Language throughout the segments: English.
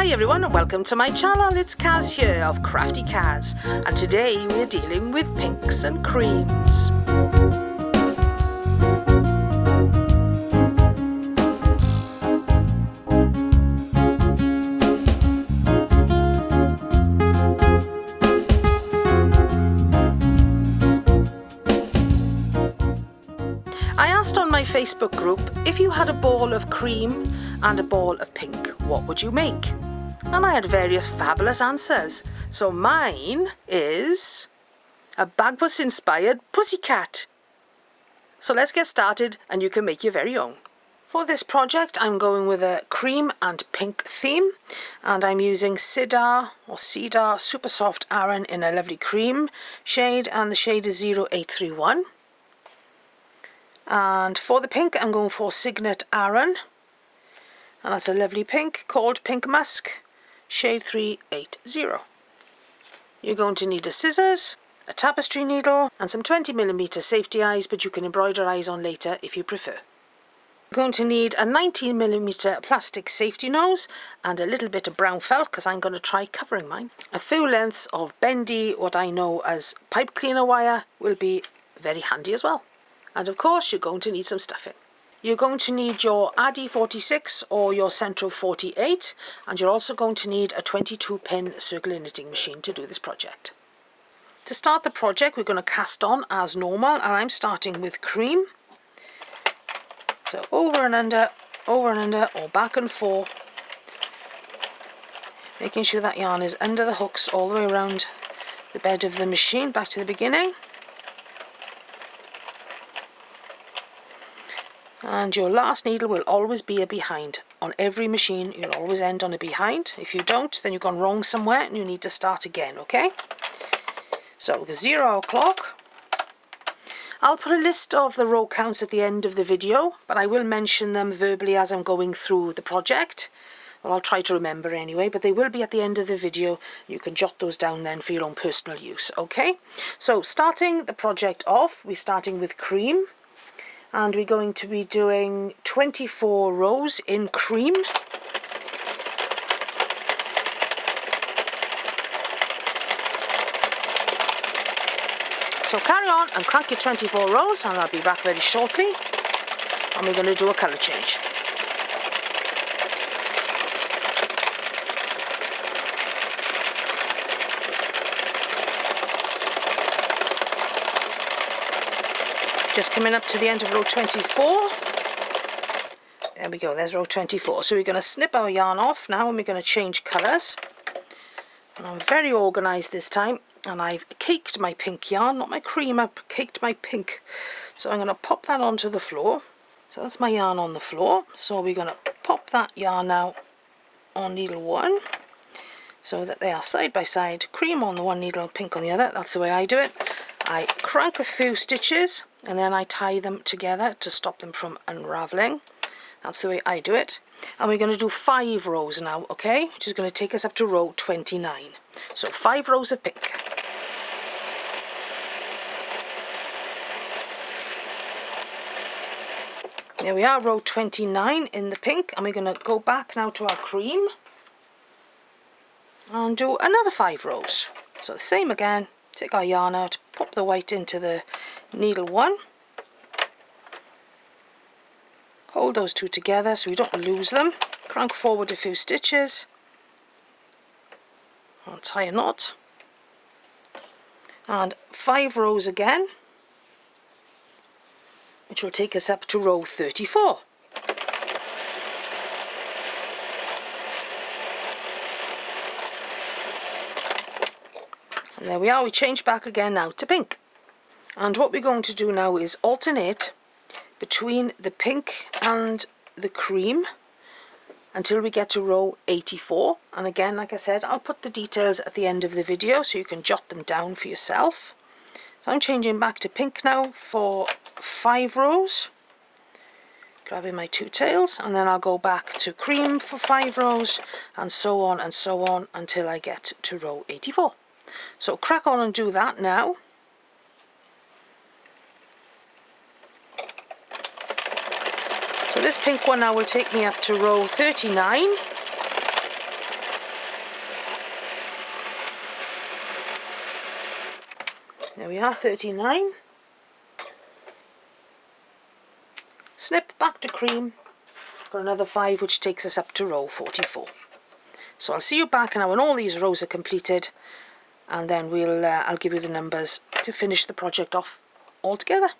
Hi everyone and welcome to my channel. It's Kaz here of Crafty Kaz, and today we're dealing with pinks and creams. I asked on my Facebook group, if you had a ball of cream and a ball of pink, what would you make? And I had various fabulous answers. So mine is a Bagpuss inspired pussycat. So let's get started and you can make your very own. For this project I'm going with a cream and pink theme, and I'm using Cedar Super Soft Aran in a lovely cream shade, and the shade is 0831. And for the pink I'm going for Signet Aran, and that's a lovely pink called Pink Musk, shade 380. You're going to need a scissors, a tapestry needle and some 20mm safety eyes, but you can embroider eyes on later if you prefer. You're going to need a 19mm plastic safety nose and a little bit of brown felt because I'm going to try covering mine. A few lengths of bendy, what I know as pipe cleaner wire, will be very handy as well. And of course you're going to need some stuffing. You're going to need your Addy 46 or your Centro 48, and you're also going to need a 22-pin circular knitting machine to do this project. To start the project we're going to cast on as normal, and I'm starting with cream. So over and under, or back and forth, making sure that yarn is under the hooks all the way around the bed of the machine, back to the beginning. And your last needle will always be a behind. On every machine you'll always end on a behind. If you don't, then you've gone wrong somewhere and you need to start again, okay? So 0 o'clock. I'll put a list of the row counts at the end of the video, but I will mention them verbally as I'm going through the project. Well, I'll try to remember anyway, but they will be at the end of the video. You can jot those down then for your own personal use, okay? So starting the project off, we're starting with cream. And we're going to be doing 24 rows in cream. So carry on and crank your 24 rows, and I'll be back very shortly. And we're going to do a colour change. Just coming up to the end of row 24. There we go, there's row 24. So we're going to snip our yarn off now and we're going to change colours. And I'm very organised this time, and I've caked my pink yarn, not my cream, I've caked my pink. So I'm going to pop that onto the floor. So that's my yarn on the floor. So we're going to pop that yarn now on needle 1, so that they are side by side, cream on the one needle, pink on the other. That's the way I do it. I crank a few stitches and then I tie them together to stop them from unravelling. That's the way I do it. And we're going to do 5 rows now, okay? Which is going to take us up to row 29. So 5 rows of pink. There we are, row 29 in the pink, and we're going to go back now to our cream and do another 5 rows. So the same again. Take our yarn out, pop the white into the needle 1, hold those two together so we don't lose them, crank forward a few stitches, I'll tie a knot, and 5 rows again, which will take us up to row 34. And there we are, we change back again now to pink. And what we're going to do now is alternate between the pink and the cream until we get to row 84. And again, like I said, I'll put the details at the end of the video so you can jot them down for yourself. So I'm changing back to pink now for 5 rows. Grabbing my 2 tails, and then I'll go back to cream for 5 rows, and so on until I get to row 84. So crack on and do that now. So this pink one now will take me up to row 39. There we are, 39. Snip back to cream for another 5, which takes us up to row 44. So I'll see you back now when all these rows are completed, and then I'll give you the numbers to finish the project off altogether.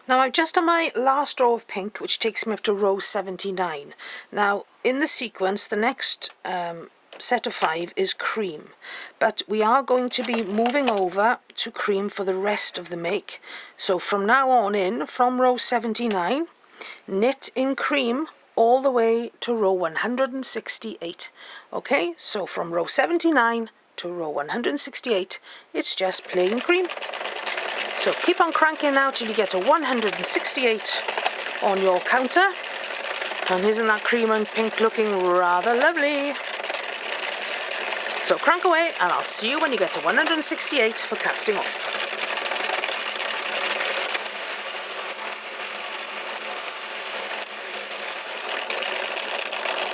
Now I've just done my last row of pink, which takes me up to row 79. Now in the sequence, the next set of 5 is cream, but we are going to be moving over to cream for the rest of the make. So from now on in, from row 79, knit in cream all the way to row 168. Okay, so from row 79 to row 168, it's just plain cream. So keep on cranking now till you get to 168 on your counter. And isn't that cream and pink looking rather lovely? So crank away, and I'll see you when you get to 168 for casting off.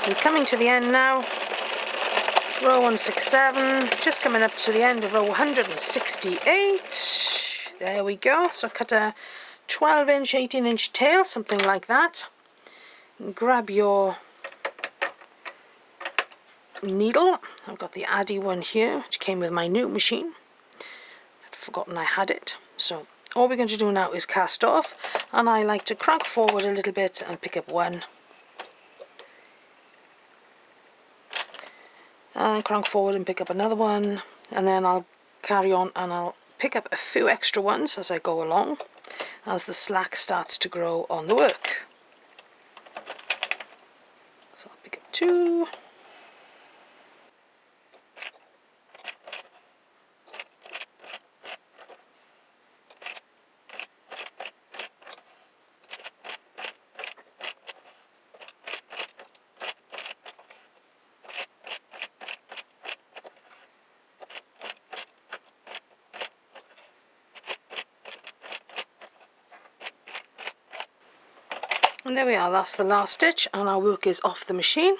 We're coming to the end now. Row 167, just coming up to the end of row 168. There we go. So cut a 12-inch, 18-inch tail, something like that. And grab your needle. I've got the Addy one here, which came with my new machine. I'd forgotten I had it. So all we're going to do now is cast off, and I like to crank forward a little bit and pick up one. And crank forward and pick up another one, and then I'll carry on and I'll pick up a few extra ones as I go along, as the slack starts to grow on the work. So I'll pick up 2. And there we are, that's the last stitch, and our work is off the machine.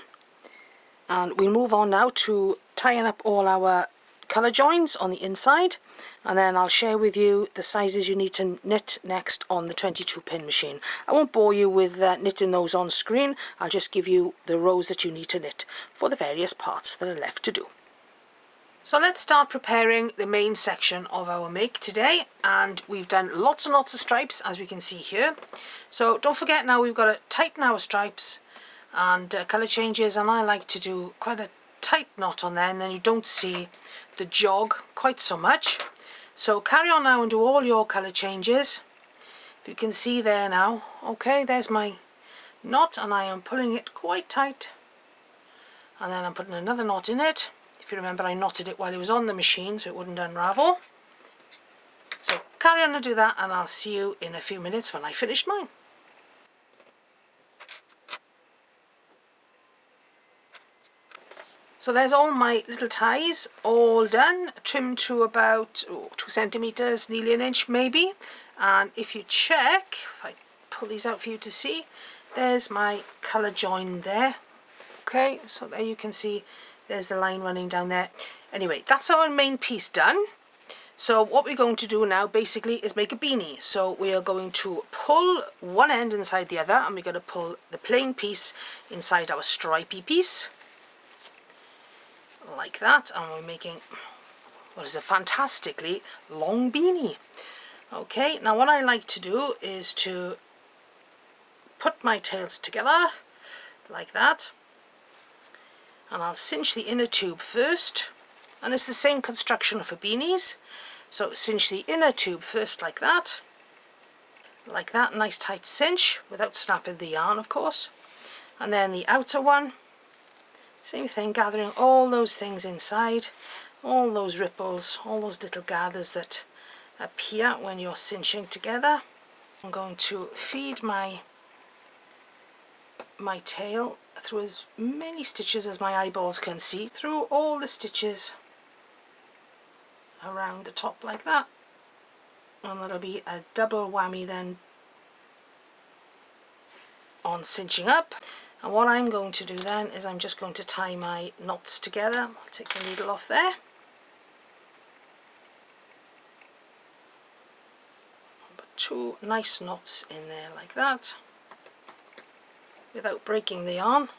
And we'll move on now to tying up all our colour joins on the inside, and then I'll share with you the sizes you need to knit next on the 22 pin machine. I won't bore you with knitting those on screen. I'll just give you the rows that you need to knit for the various parts that are left to do. So let's start preparing the main section of our make today, and we've done lots and lots of stripes, as we can see here. So don't forget, now we've got to tighten our stripes and colour changes, and I like to do quite a tight knot on there, and then you don't see the jog quite so much. So carry on now and do all your colour changes. If you can see there now, okay, there's my knot, and I am pulling it quite tight, and then I'm putting another knot in it. If you remember, I knotted it while it was on the machine so it wouldn't unravel. So carry on and do that, and I'll see you in a few minutes when I finish mine. So there's all my little ties all done, trimmed to about 2 centimeters, nearly an inch maybe. And if you check, if I pull these out for you to see, there's my colour join there. Okay, so there you can see there's the line running down there. Anyway, that's our main piece done. So what we're going to do now basically is make a beanie. So we are going to pull one end inside the other, and we're going to pull the plain piece inside our stripy piece, like that, and we're making what is a fantastically long beanie. Okay, now what I like to do is to put my tails together like that, and I'll cinch the inner tube first, and it's the same construction for beanies. So cinch the inner tube first like that, nice tight cinch without snapping the yarn, of course, and then the outer one, same thing, gathering all those things inside, all those ripples, all those little gathers that appear when you're cinching together. I'm going to feed my tail through as many stitches as my eyeballs can see, through all the stitches around the top like that, and that'll be a double whammy then on cinching up. And what I'm going to do then is I'm just going to tie my knots together. I'll take the needle off there. Put 2 nice knots in there like that without breaking the yarn.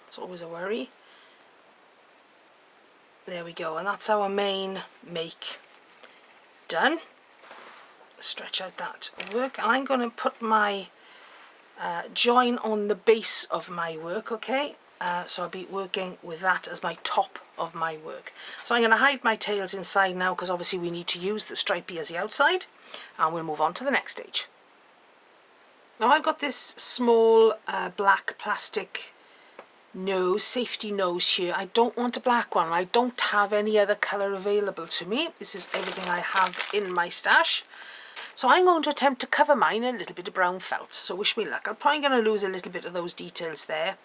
It's always a worry. There we go, and that's our main make done. Stretch out that work, and I'm going to put my join on the base of my work, okay? So I'll be working with that as my top of my work. So I'm going to hide my tails inside now, because obviously we need to use the stripey as the outside, and we'll move on to the next stage. Now I've got this small black plastic nose, safety nose here. I don't want a black one. I don't have any other colour available to me. This is everything I have in my stash. So I'm going to attempt to cover mine in a little bit of brown felt, so wish me luck. I'm probably going to lose a little bit of those details there,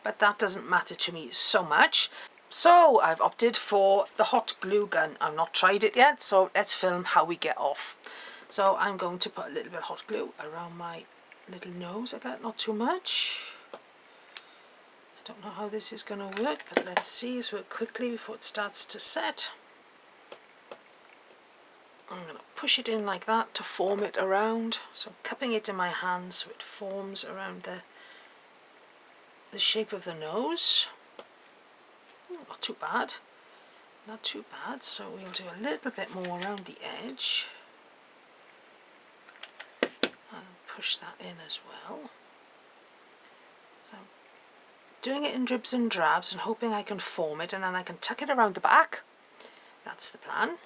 but that doesn't matter to me so much. So I've opted for the hot glue gun. I've not tried it yet, so let's film how we get off. So I'm going to put a little bit of hot glue around my little nose. I got not too much. I don't know how this is going to work, but let's see. Let's work quickly before it starts to set. I'm going to push it in like that to form it around. So I'm cupping it in my hand so it forms around the shape of the nose. Not too bad. Not too bad. So we'll do a little bit more around the edge. And push that in as well. So I'm doing it in dribs and drabs and hoping I can form it, and then I can tuck it around the back. That's the plan.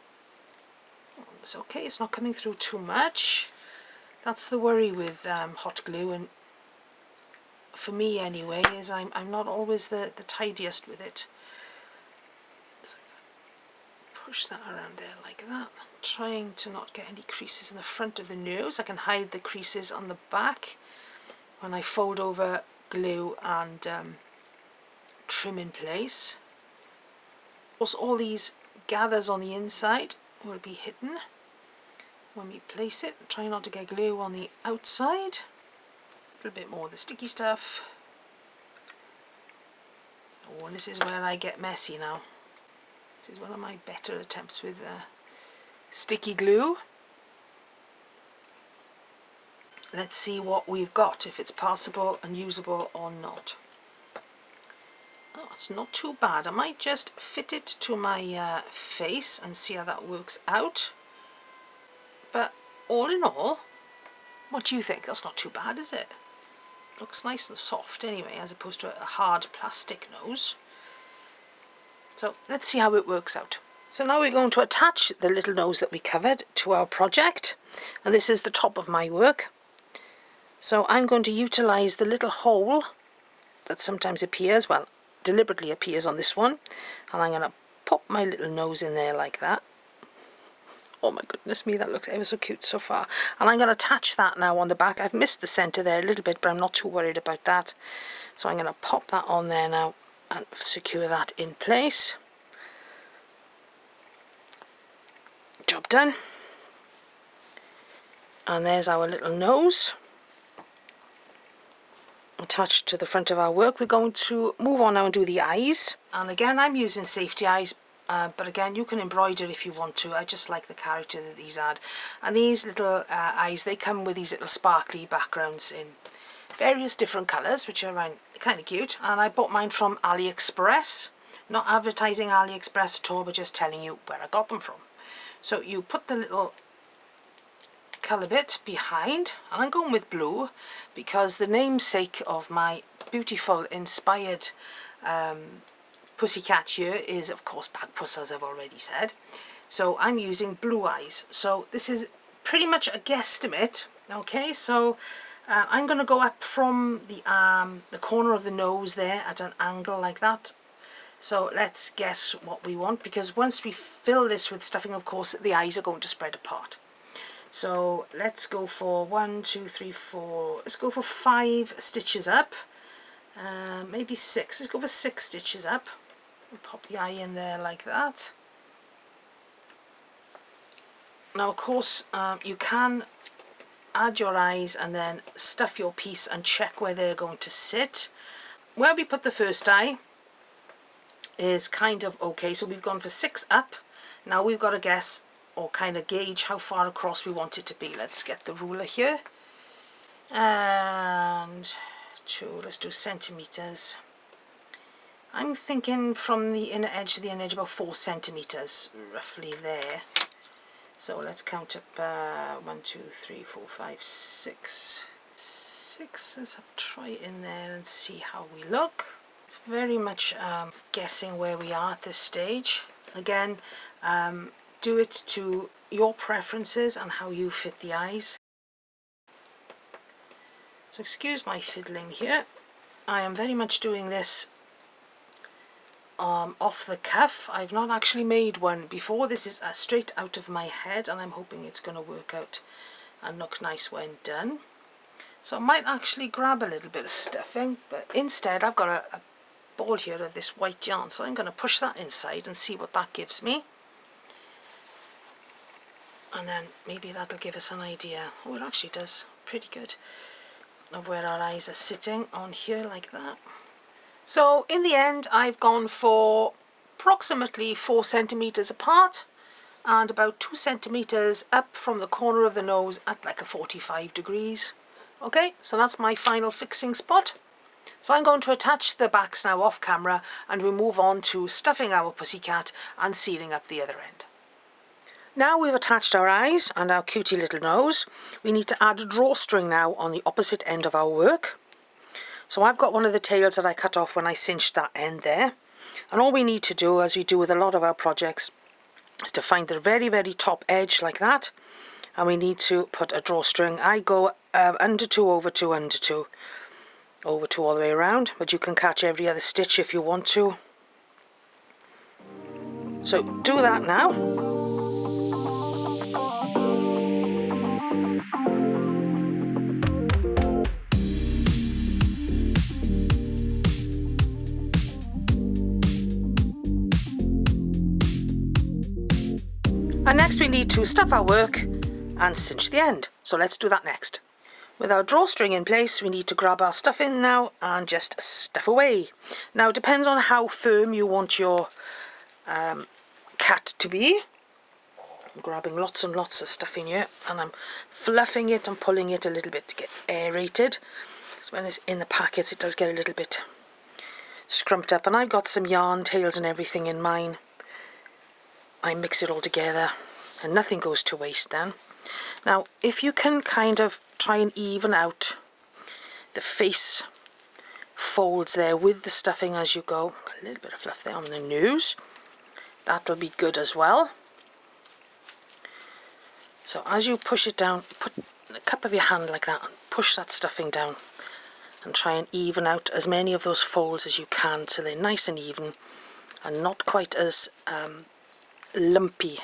It's okay, it's not coming through too much. That's the worry with hot glue, and for me anyway, is I'm not always the tidiest with it. So push that around there like that, trying to not get any creases in the front of the nose. I can hide the creases on the back when I fold over glue and trim in place. Of course, all these gathers on the inside will be hidden when we place it. Try not to get glue on the outside. A little bit more of the sticky stuff. Oh, and this is where I get messy now. This is one of my better attempts with sticky glue. Let's see what we've got, if it's passable and usable or not. Oh, it's not too bad. I might just fit it to my face and see how that works out. But all in all, what do you think? That's not too bad, is it? Looks nice and soft anyway, as opposed to a hard plastic nose. So let's see how it works out. So now we're going to attach the little nose that we covered to our project, and this is the top of my work. So I'm going to utilize the little hole that sometimes appears, well, deliberately appears on this one, and I'm going to pop my little nose in there like that. Oh my goodness me, that looks ever so cute so far. And I'm going to attach that now on the back. I've missed the centre there a little bit, but I'm not too worried about that. So I'm going to pop that on there now and secure that in place. Job done. And there's our little nose attached to the front of our work. We're going to move on now and do the eyes. And again, I'm using safety eyes. But again, you can embroider if you want to. I just like the character that these add. And these little eyes, they come with these little sparkly backgrounds in various different colours, which are kind of cute. And I bought mine from AliExpress. Not advertising AliExpress at all, but just telling you where I got them from. So you put the little colour bit behind, and I'm going with blue because the namesake of my beautiful inspired pussycat here is of course Bagpuss, as I've already said. So I'm using blue eyes. So this is pretty much a guesstimate. Okay, so I'm going to go up from the corner of the nose there at an angle like that. So let's guess what we want, because once we fill this with stuffing, of course the eyes are going to spread apart. So let's go for 1, 2, 3, 4. Let's go for 5 stitches up. Maybe 6. Let's go for 6 stitches up. Pop the eye in there like that. Now of course you can add your eyes and then stuff your piece and check where they're going to sit. Where we put the first eye is kind of okay, so we've gone for 6 up. Now we've got to guess or kind of gauge how far across we want it to be. Let's get the ruler here and let's do centimeters. I'm thinking from the inner edge to the inner edge about 4 centimeters, roughly there. So let's count up 1, 2, 3, 4, 5, 6. 6. Let's try it in there and see how we look. It's very much guessing where we are at this stage. Again, do it to your preferences and how you fit the eyes. So excuse my fiddling here. I am very much doing this off the cuff. I've not actually made one before. This is straight out of my head, and I'm hoping it's going to work out and look nice when done. So I might actually grab a little bit of stuffing, but instead I've got a ball here of this white yarn, so I'm going to push that inside and see what that gives me, and then maybe that'll give us an idea. Oh, it actually does pretty good of where our eyes are sitting on here like that. So in the end I've gone for approximately 4 centimeters apart and about 2 centimeters up from the corner of the nose at like a 45 degrees. Okay, so that's my final fixing spot. So I'm going to attach the backs now off camera, and we move on to stuffing our pussycat and sealing up the other end. Now we've attached our eyes and our cutie little nose, we need to add a drawstring now on the opposite end of our work. So I've got one of the tails that I cut off when I cinched that end there. And all we need to do, as we do with a lot of our projects, is to find the very, very top edge like that. And we need to put a drawstring. I go under 2, over 2, under 2. Over 2 all the way around, but you can catch every other stitch if you want to. So do that now. And next we need to stuff our work and cinch the end. So let's do that next. With our drawstring in place, we need to grab our stuff in now and just stuff away. Now it depends on how firm you want your cat to be. I'm grabbing lots and lots of stuff in here, and I'm fluffing it and pulling it a little bit to get aerated. So when it's in the packets it does get a little bit scrumped up, and I've got some yarn tails and everything in mine. I mix it all together and nothing goes to waste then. Now if you can kind of try and even out the face folds there with the stuffing as you go, a little bit of fluff there on the nose, that'll be good as well. So as you push it down, put the cup of your hand like that and push that stuffing down and try and even out as many of those folds as you can so they're nice and even and not quite as lumpy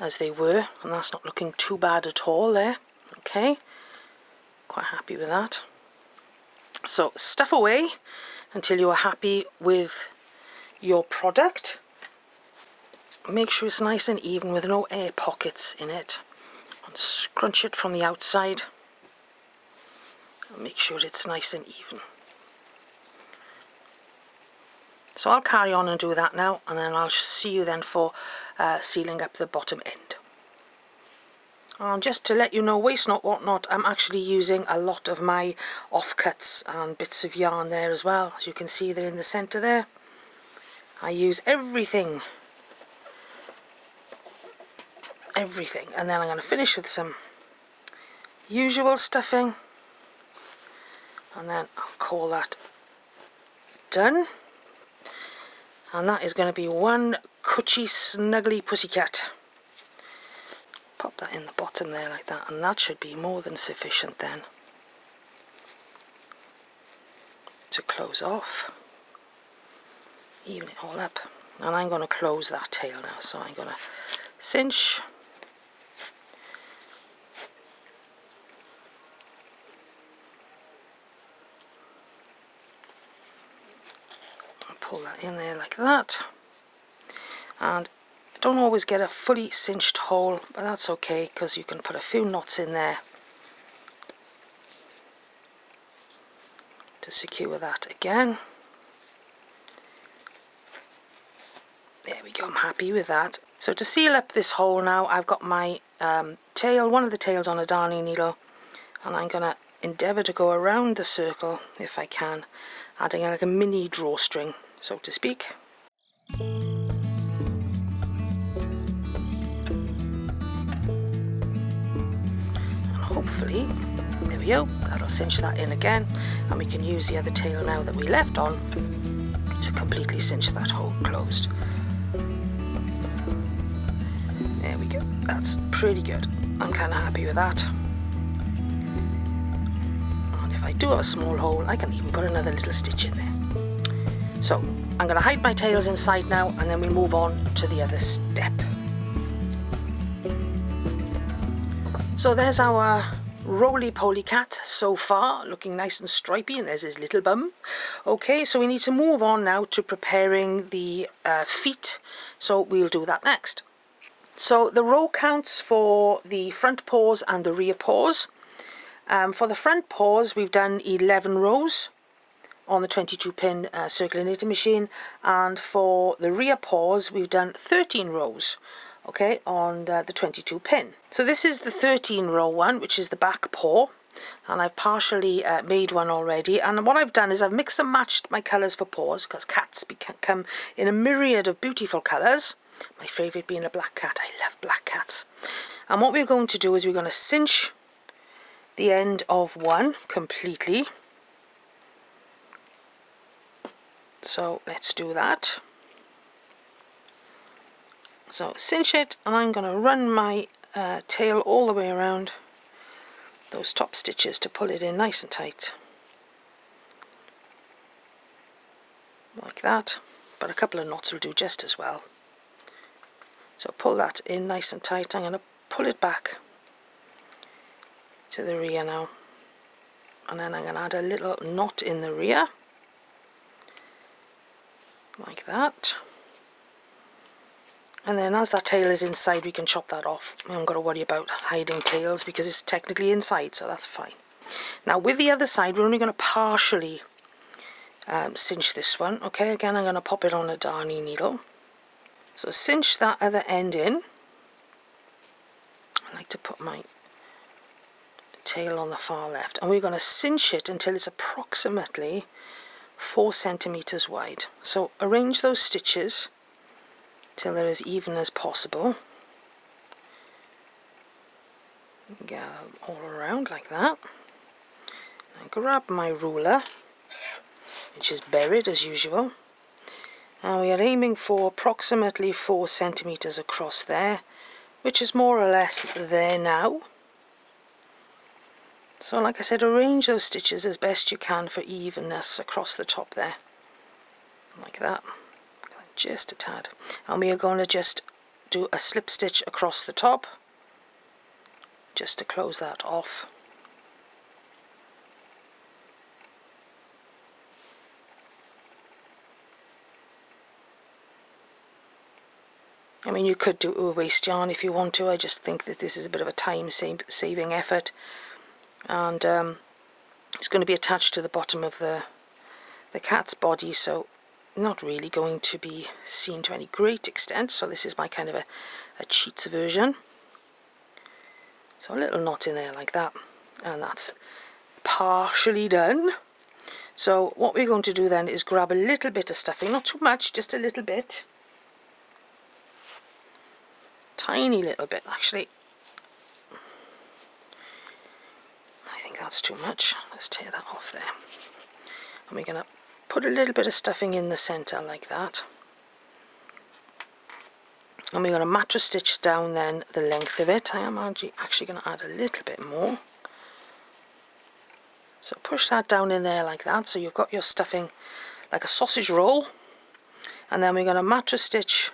as they were, and that's not looking too bad at all there. Okay, quite happy with that. So stuff away until you are happy with your product. Make sure it's nice and even with no air pockets in it, and scrunch it from the outside and make sure it's nice and even. So I'll carry on and do that now, and then I'll see you then for sealing up the bottom end. Just to let you know, waste not, want not, I'm actually using a lot of my offcuts and bits of yarn there as well. As you can see, they're in the centre there. I use everything, and then I'm going to finish with some usual stuffing, and then I'll call that done. And that is going to be one coochie snuggly pussycat. Pop that in the bottom there like that, and that should be more than sufficient then to close off, even it all up. And I'm going to close that tail now, so I'm going to cinch, pull that in there like that, and don't always get a fully cinched hole, but that's okay because you can put a few knots in there to secure that again. There we go, I'm happy with that. So to seal up this hole now, I've got my tail, one of the tails on a darning needle, and I'm going to endeavour to go around the circle if I can, adding like a mini drawstring, so to speak. And hopefully, there we go, that'll cinch that in again, and we can use the other tail now that we left on to completely cinch that hole closed. There we go, that's pretty good. I'm kind of happy with that. And if I do have a small hole, I can even put another little stitch in there. So I'm going to hide my tails inside now, and then we move on to the other step. So there's our Roly Poly cat so far, looking nice and stripy, and there's his little bum. Okay, so we need to move on now to preparing the feet, so we'll do that next. So the row counts for the front paws and the rear paws. For the front paws, we've done 11 rows on the 22-pin circular knitting machine, and for the rear paws, we've done 13 rows, okay, on the 22-pin. So this is the 13-row one, which is the back paw, and I've partially made one already. And what I've done is I've mixed and matched my colours for paws, because cats come in a myriad of beautiful colours. My favourite being a black cat. I love black cats. And what we're going to do is we're going to cinch the end of one completely. So let's do that. So cinch it, and I'm going to run my tail all the way around those top stitches to pull it in nice and tight. Like that. But a couple of knots will do just as well. So pull that in nice and tight. I'm going to pull it back to the rear now, and then I'm going to add a little knot in the rear, like that. And then as that tail is inside, we can chop that off. I haven't got to worry about hiding tails because it's technically inside, so that's fine. Now with the other side, we're only going to partially cinch this one. Okay, again, I'm going to pop it on a darning needle. So cinch that other end in. I like to put my tail on the far left, and we're going to cinch it until it's approximately 4 centimeters wide. So arrange those stitches till they're as even as possible. Get them all around like that. I grab my ruler, which is buried as usual, and we are aiming for approximately 4 centimeters across there, which is more or less there now. So like I said, arrange those stitches as best you can for evenness across the top there, like that, just a tad. And we are going to just do a slip stitch across the top just to close that off. I mean, you could do a waste yarn if you want to. I just think that this is a bit of a time-saving effort, and it's going to be attached to the bottom of the cat's body, so not really going to be seen to any great extent. So this is my kind of a cheats version. So a little knot in there like that, and that's partially done. So what we're going to do then is grab a little bit of stuffing, not too much, just a little bit. Tiny little bit, actually. I think that's too much. Let's tear that off there. And we're going to put a little bit of stuffing in the center like that. And we're going to mattress stitch down then the length of it. I am actually going to add a little bit more. So push that down in there like that, so you've got your stuffing like a sausage roll. And then we're going to mattress stitch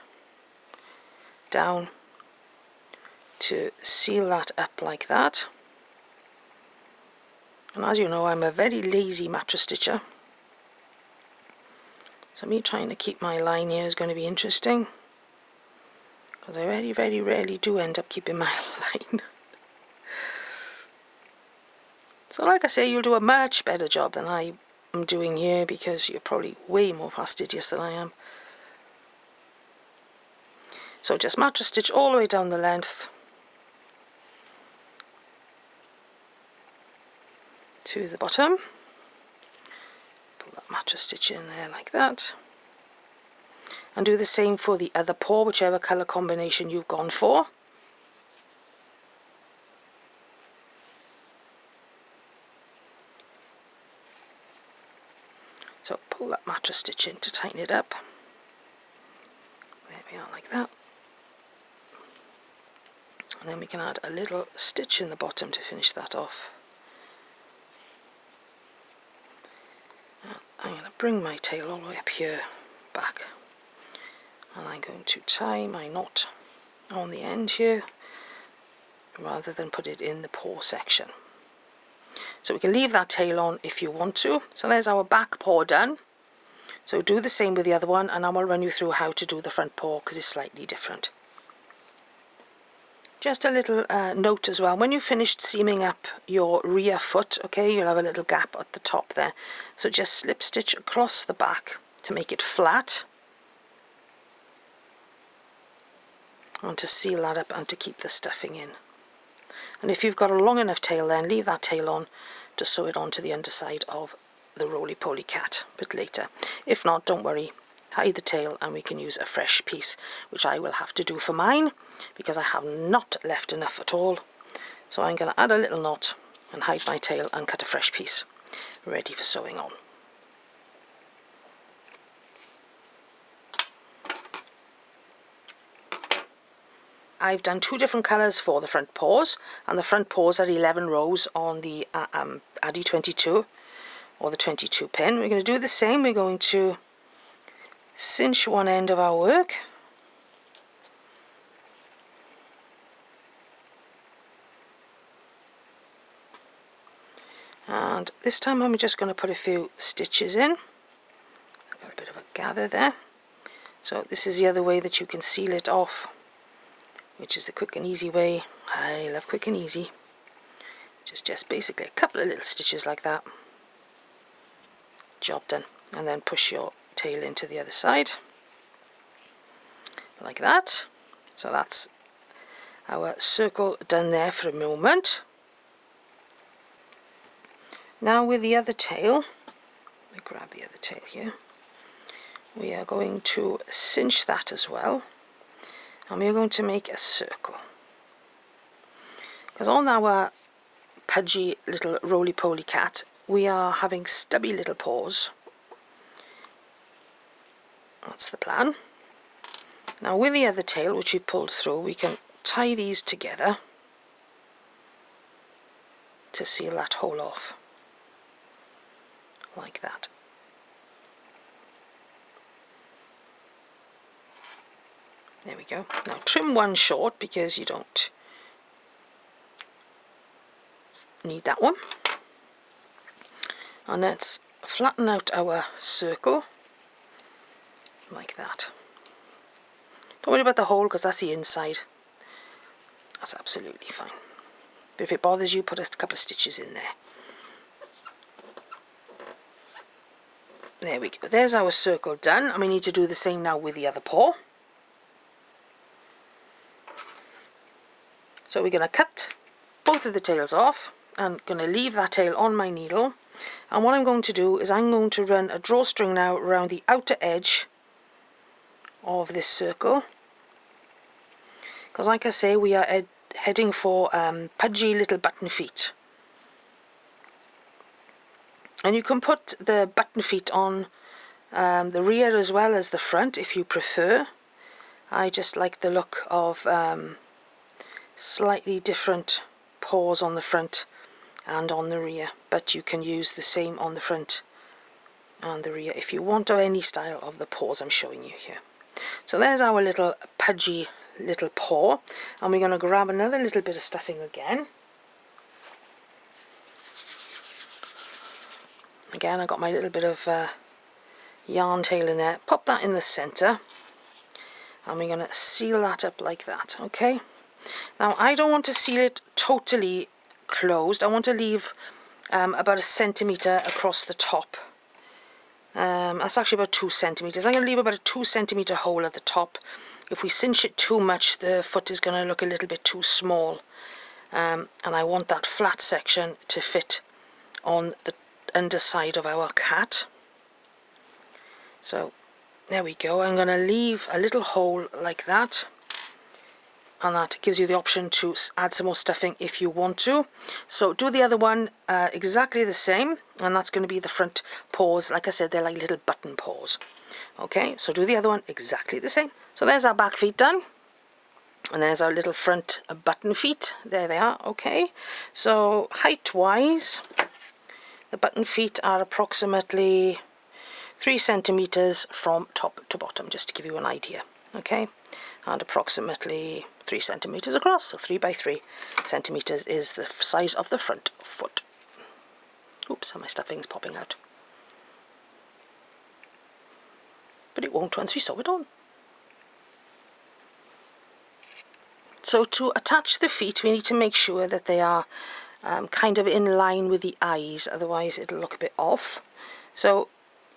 down to seal that up like that. And as you know, I'm a very lazy mattress stitcher, so me trying to keep my line here is going to be interesting. because I very, very rarely do end up keeping my line. So like I say, you'll do a much better job than I am doing here, because you're probably way more fastidious than I am. So just mattress stitch all the way down the length to the bottom. Pull that mattress stitch in there like that. And do the same for the other paw, whichever colour combination you've gone for. So pull that mattress stitch in to tighten it up. There we are, like that. And then we can add a little stitch in the bottom to finish that off. I'm going to bring my tail all the way up here, back, and I'm going to tie my knot on the end here rather than put it in the paw section. So we can leave that tail on if you want to. So there's our back paw done. So do the same with the other one, and I will run you through how to do the front paw because it's slightly different. Just a little note as well, when you've finished seaming up your rear foot, okay, you'll have a little gap at the top there. So just slip stitch across the back to make it flat, and to seal that up and to keep the stuffing in. And if you've got a long enough tail, then leave that tail on to sew it onto the underside of the Roly Poly cat a bit later. If not, don't worry, hide the tail and we can use a fresh piece, which I will have to do for mine because I have not left enough at all. So I'm going to add a little knot and hide my tail and cut a fresh piece ready for sewing on. I've done two different colours for the front paws, and the front paws are 11 rows on the Addy 22 or the 22 pin. We're going to do the same. We're going to cinch one end of our work, and this time I'm just going to put a few stitches in. I've got a bit of a gather there. So this is the other way that you can seal it off, which is the quick and easy way. I love quick and easy. Just basically a couple of little stitches like that. Job done. And then push your tail into the other side like that. So that's our circle done there for a moment. Now with the other tail, let me grab the other tail here, we are going to cinch that as well, and we're going to make a circle, because on our pudgy little Roly Poly cat we are having stubby little paws. That's the plan. Now with the other tail, which we pulled through, we can tie these together to seal that hole off like that. There we go. Now trim one short because you don't need that one. And let's flatten out our circle like that. Don't worry about the hole because that's the inside. That's absolutely fine. But if it bothers you, put a couple of stitches in there. There we go. There's our circle done, and we need to do the same now with the other paw. So we're going to cut both of the tails off. I'm going to leave that tail on my needle, and what I'm going to do is I'm going to run a drawstring now around the outer edge of this circle, because like I say, we are heading for pudgy little button feet. And you can put the button feet on the rear as well as the front if you prefer. I just like the look of slightly different paws on the front and on the rear, but you can use the same on the front and the rear if you want, or any style of the paws I'm showing you here. So there's our little pudgy little paw, and we're going to grab another little bit of stuffing again. Again, I got my little bit of yarn tail in there. Pop that in the center, and we're going to seal that up like that. Okay, now I don't want to seal it totally closed. I want to leave about 1 centimetre across the top. That's actually about 2 centimetres. I'm going to leave about a 2 centimetre hole at the top. If we cinch it too much, the foot is going to look a little bit too small, and I want that flat section to fit on the underside of our cat. So there we go. I'm going to leave a little hole like that, and that gives you the option to add some more stuffing if you want to. So do the other one exactly the same, and that's going to be the front paws. Like I said, they're like little button paws. Okay, so do the other one exactly the same. So there's our back feet done, and there's our little front button feet. There they are. Okay, so height wise, the button feet are approximately 3 centimetres from top to bottom, just to give you an idea. Okay, and approximately 3 centimetres across, so 3 by 3 centimetres is the size of the front foot. Oops, my stuffing's popping out. But it won't once we sew it on. So to attach the feet, we need to make sure that they are kind of in line with the eyes, otherwise it'll look a bit off. So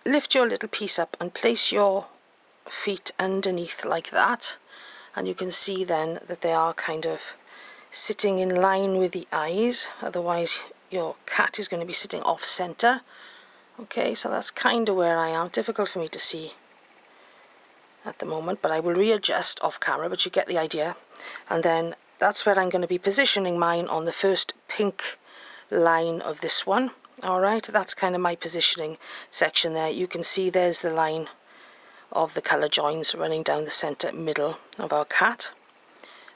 lift your little piece up and place your feet underneath like that, and you can see then that they are kind of sitting in line with the eyes, otherwise your cat is going to be sitting off center. Okay, so that's kind of where I am. Difficult for me to see at the moment, but I will readjust off camera, but you get the idea. And then that's where I'm going to be positioning mine, on the first pink line of this one. Alright, that's kind of my positioning section there. You can see there's the line of the colour joins running down the centre middle of our cat.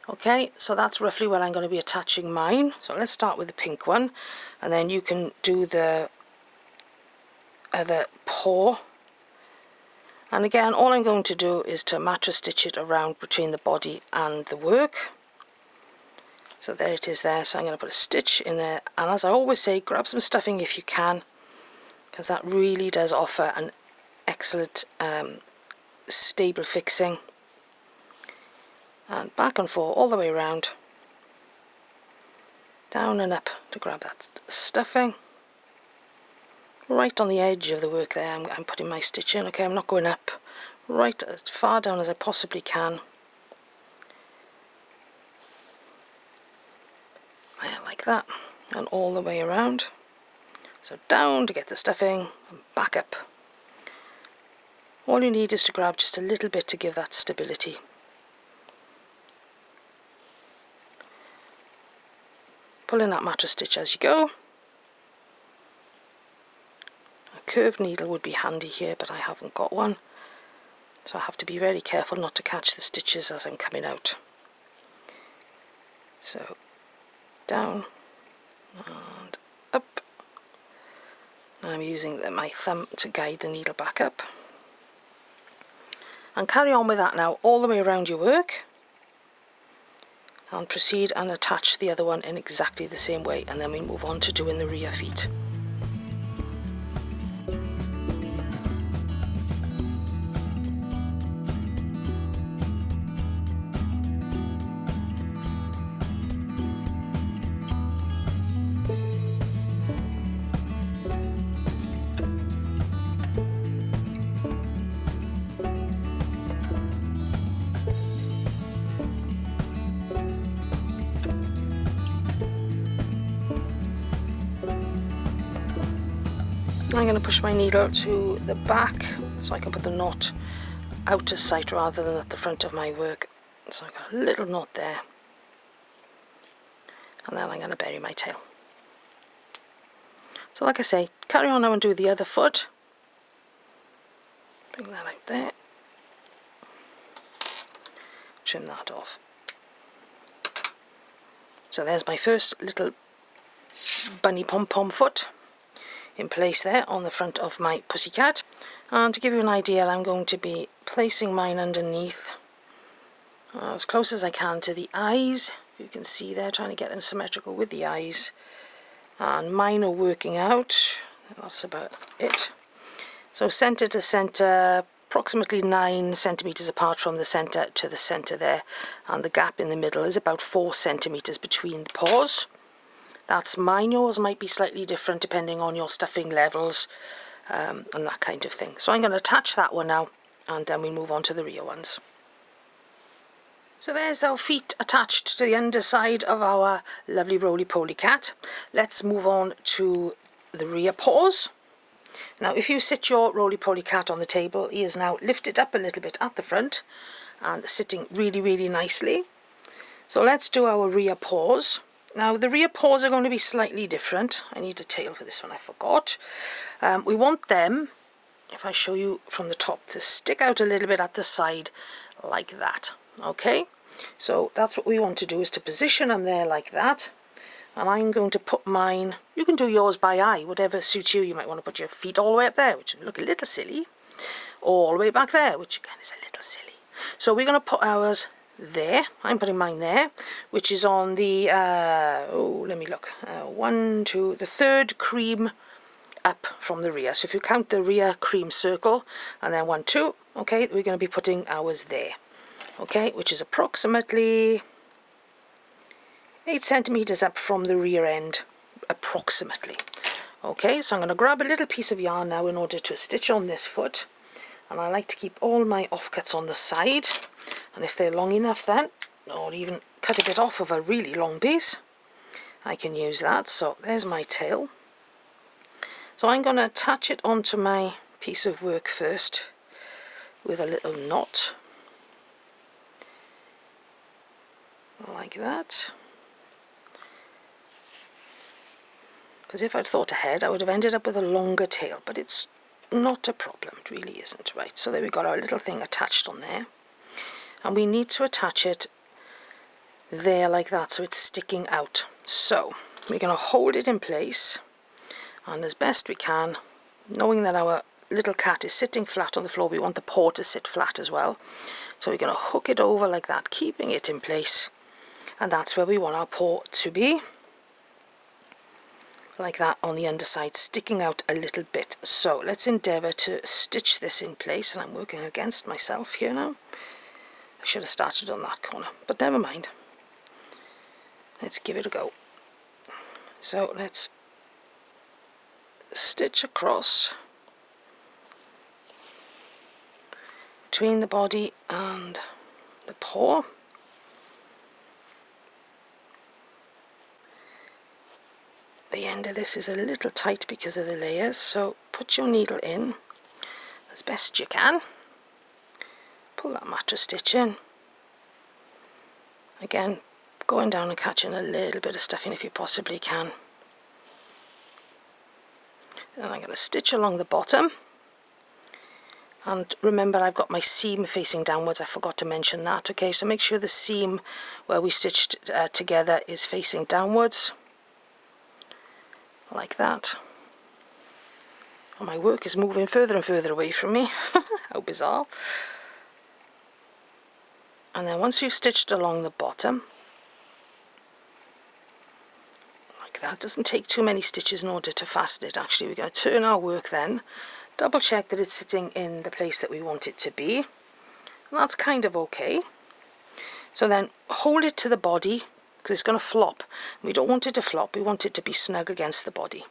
Okay, so that's roughly where I'm going to be attaching mine. So let's start with the pink one, and then you can do the other paw. And again, all I'm going to do is to mattress stitch it around between the body and the work. So there it is there. So I'm going to put a stitch in there, and as I always say, grab some stuffing if you can, because that really does offer an excellent stable fixing. And back and forth all the way around, down and up to grab that stuffing. Right on the edge of the work there, I'm putting my stitch in. Okay, I'm not going up, right as far down as I possibly can. Yeah, like that, and all the way around. So down to get the stuffing, and back up. All you need is to grab just a little bit to give that stability. Pull in that mattress stitch as you go. A curved needle would be handy here, but I haven't got one, so I have to be very careful not to catch the stitches as I'm coming out. So down and up. I'm using my thumb to guide the needle back up. And carry on with that now all the way around your work, and proceed and attach the other one in exactly the same way, and then we move on to doing the rear feet. I'm going to push my needle to the back so I can put the knot out of sight rather than at the front of my work. So I've got a little knot there, and then I'm going to bury my tail. So like I say, carry on now and do the other foot. Bring that out there. Trim that off. So there's my first little bunny pom-pom foot in place there on the front of my pussycat. And to give you an idea, I'm going to be placing mine underneath as close as I can to the eyes. You can see there, trying to get them symmetrical with the eyes, and mine are working out. That's about it. So center to center, approximately 9 centimeters apart from the center to the center there, and the gap in the middle is about 4 centimeters between the paws. That's mine. Yours might be slightly different depending on your stuffing levels and that kind of thing. So I'm going to attach that one now, and then we move on to the rear ones. So there's our feet attached to the underside of our lovely Roly Poly cat. Let's move on to the rear paws. Now if you sit your Roly Poly cat on the table, he is now lifted up a little bit at the front and sitting really nicely. So let's do our rear paws. Now the rear paws are going to be slightly different. I need a tail for this one, I forgot. We want them, if I show you from the top, to stick out a little bit at the side like that. Okay, so that's what we want to do, is to position them there like that. And I'm going to put mine, you can do yours by eye, whatever suits you. You might want to put your feet all the way up there, which would look a little silly, all the way back there, which again is a little silly. So we're going to put ours there. I'm putting mine there, which is on the, let me look, the third cream up from the rear. So if you count the rear cream circle, and then 1, 2, okay, we're going to be putting ours there. Okay, which is approximately 8 centimeters up from the rear end, approximately. Okay, so I'm going to grab a little piece of yarn now in order to stitch on this foot, and I like to keep all my offcuts on the side, and if they're long enough then, or even cut a bit off of a really long piece, I can use that. So there's my tail. So I'm going to attach it onto my piece of work first with a little knot, like that. Because if I'd thought ahead, I would have ended up with a longer tail, but it's not a problem, it really isn't. Right, so there we got our little thing attached on there, and we need to attach it there like that, so it's sticking out. So we're going to hold it in place, and as best we can, knowing that our little cat is sitting flat on the floor, we want the paw to sit flat as well. So we're going to hook it over like that, keeping it in place, and that's where we want our paw to be, like that, on the underside, sticking out a little bit. So let's endeavour to stitch this in place, and I'm working against myself here now. I should have started on that corner, but never mind. Let's give it a go. So let's stitch across between the body and the paw. The end of this is a little tight because of the layers, so put your needle in as best you can. Pull that mattress stitch in. Again, going down and catching a little bit of stuffing if you possibly can. Then I'm going to stitch along the bottom. And remember, I've got my seam facing downwards. I forgot to mention that. Okay, so make sure the seam where we stitched together is facing downwards, like that. And my work is moving further and further away from me. How bizarre. And then once you've stitched along the bottom, like that, doesn't take too many stitches in order to fasten it. Actually, we're going to turn our work then, double check that it's sitting in the place that we want it to be. And that's kind of okay. So then hold it to the body, because it's going to flop. We don't want it to flop, we want it to be snug against the body.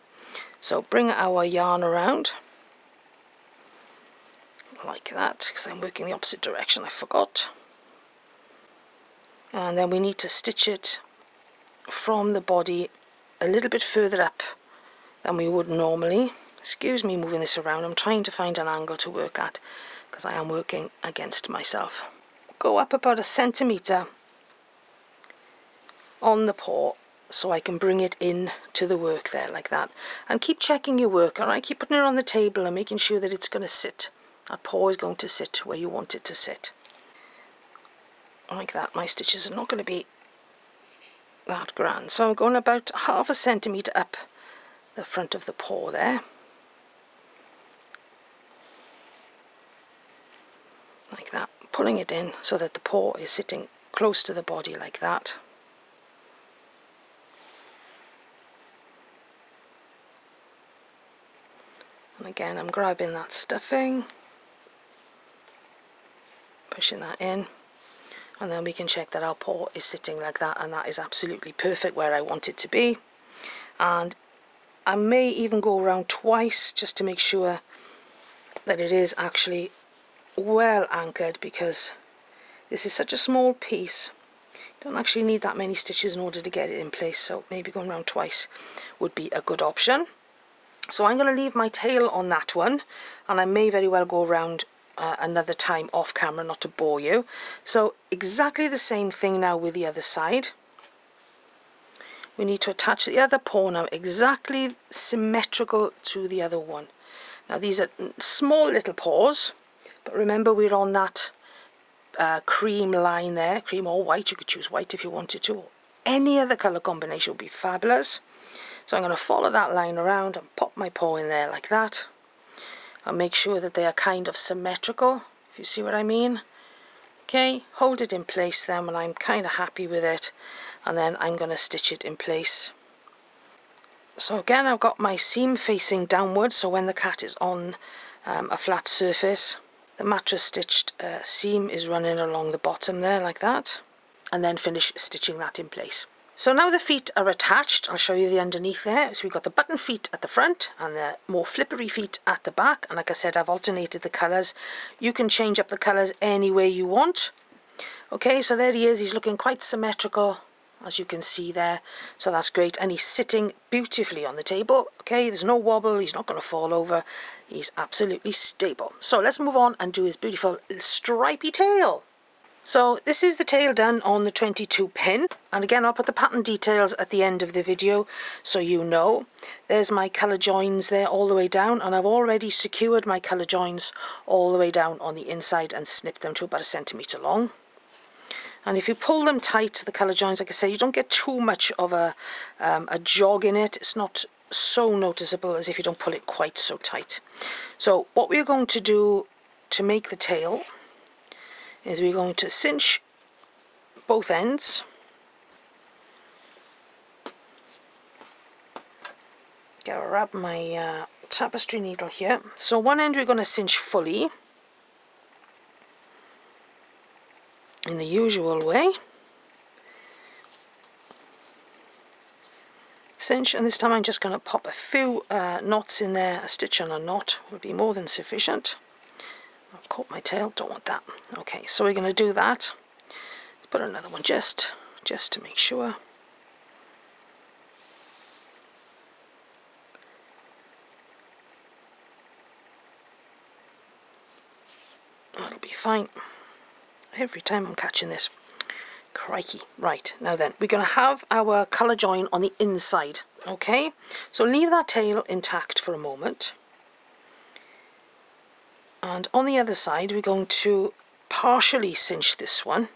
So bring our yarn around, like that, because I'm working the opposite direction, I forgot. And then we need to stitch it from the body a little bit further up than we would normally. Excuse me moving this around, I'm trying to find an angle to work at, because I am working against myself. Go up about 1 centimeter on the paw, so I can bring it in to the work there, like that. And keep checking your work, alright? Keep putting it on the table and making sure that it's going to sit. That paw is going to sit where you want it to sit. Like that. My stitches are not going to be that grand. So I'm going about 0.5 centimeter up the front of the paw there. Like that. Pulling it in so that the paw is sitting close to the body like that. And again, I'm grabbing that stuffing pushing that in, and then we can check that our paw is sitting like that, and that is absolutely perfect where I want it to be. And I may even go around twice just to make sure that it is actually well anchored, because this is such a small piece. Don't actually need that many stitches in order to get it in place, so maybe going around twice would be a good option. So I'm going to leave my tail on that one, and I may very well go around another time off camera, not to bore you. So exactly the same thing now with the other side. We need to attach the other paw now exactly symmetrical to the other one. Now these are small little paws, but remember we're on that cream line there, cream or white. You could choose white if you wanted to, or any other colour combination would be fabulous. So I'm going to follow that line around and pop my paw in there like that, and make sure that they are kind of symmetrical, if you see what I mean. Okay, hold it in place then when I'm kind of happy with it, and then I'm going to stitch it in place. So again, I've got my seam facing downwards, so when the cat is on a flat surface, the mattress stitched seam is running along the bottom there like that, and then finish stitching that in place. So now the feet are attached. I'll show you the underneath there. So we've got the button feet at the front and the more flippery feet at the back. And like I said, I've alternated the colours. You can change up the colours any way you want. Okay, so there he is. He's looking quite symmetrical, as you can see there. So that's great. And he's sitting beautifully on the table. Okay, there's no wobble. He's not going to fall over. He's absolutely stable. So let's move on and do his beautiful stripy tail. So this is the tail done on the 22 pin, and again I'll put the pattern details at the end of the video so you know. There's my colour joins there all the way down, and I've already secured my colour joins all the way down on the inside and snipped them to about 1 centimetre long. And if you pull them tight, the colour joins, like I say, you don't get too much of a jog in it. It's not so noticeable as if you don't pull it quite so tight. So what we're going to do to make the tail is we're going to cinch both ends. Grab my tapestry needle here. So one end we're going to cinch fully in the usual way. Cinch, and this time I'm just going to pop a few knots in there. A stitch and a knot would be more than sufficient. I've caught my tail, don't want that. Okay, so we're going to do that. Let's put another one just to make sure. That'll be fine. Every time I'm catching this. Crikey. Right, now then, we're going to have our colour join on the inside. Okay, so leave that tail intact for a moment. And on the other side, we're going to partially cinch this one,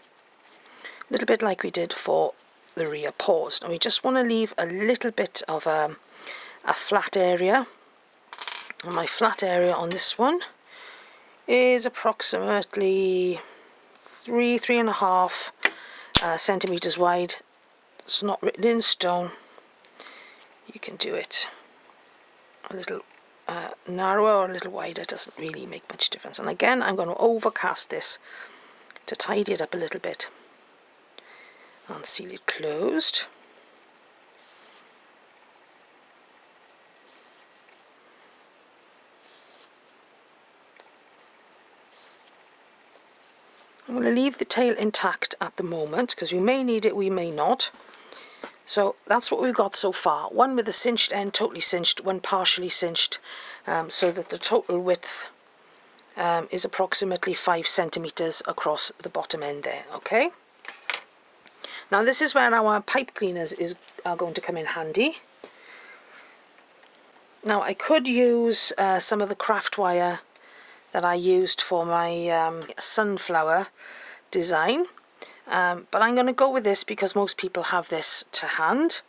a little bit like we did for the rear paws. Now we just want to leave a little bit of a flat area. And my flat area on this one is approximately 3.5 centimeters wide. It's not written in stone. You can do it a little narrower or a little wider, doesn't really make much difference. And again, I'm going to overcast this to tidy it up a little bit and seal it closed. I'm going to leave the tail intact at the moment because we may need it, we may not. So that's what we've got so far. One with the cinched end totally cinched, one partially cinched, so that the total width is approximately 5 centimeters across the bottom end there. Okay. Now this is where our pipe cleaners are going to come in handy. Now I could use some of the craft wire that I used for my sunflower design. But I'm going to go with this because most people have this to hand.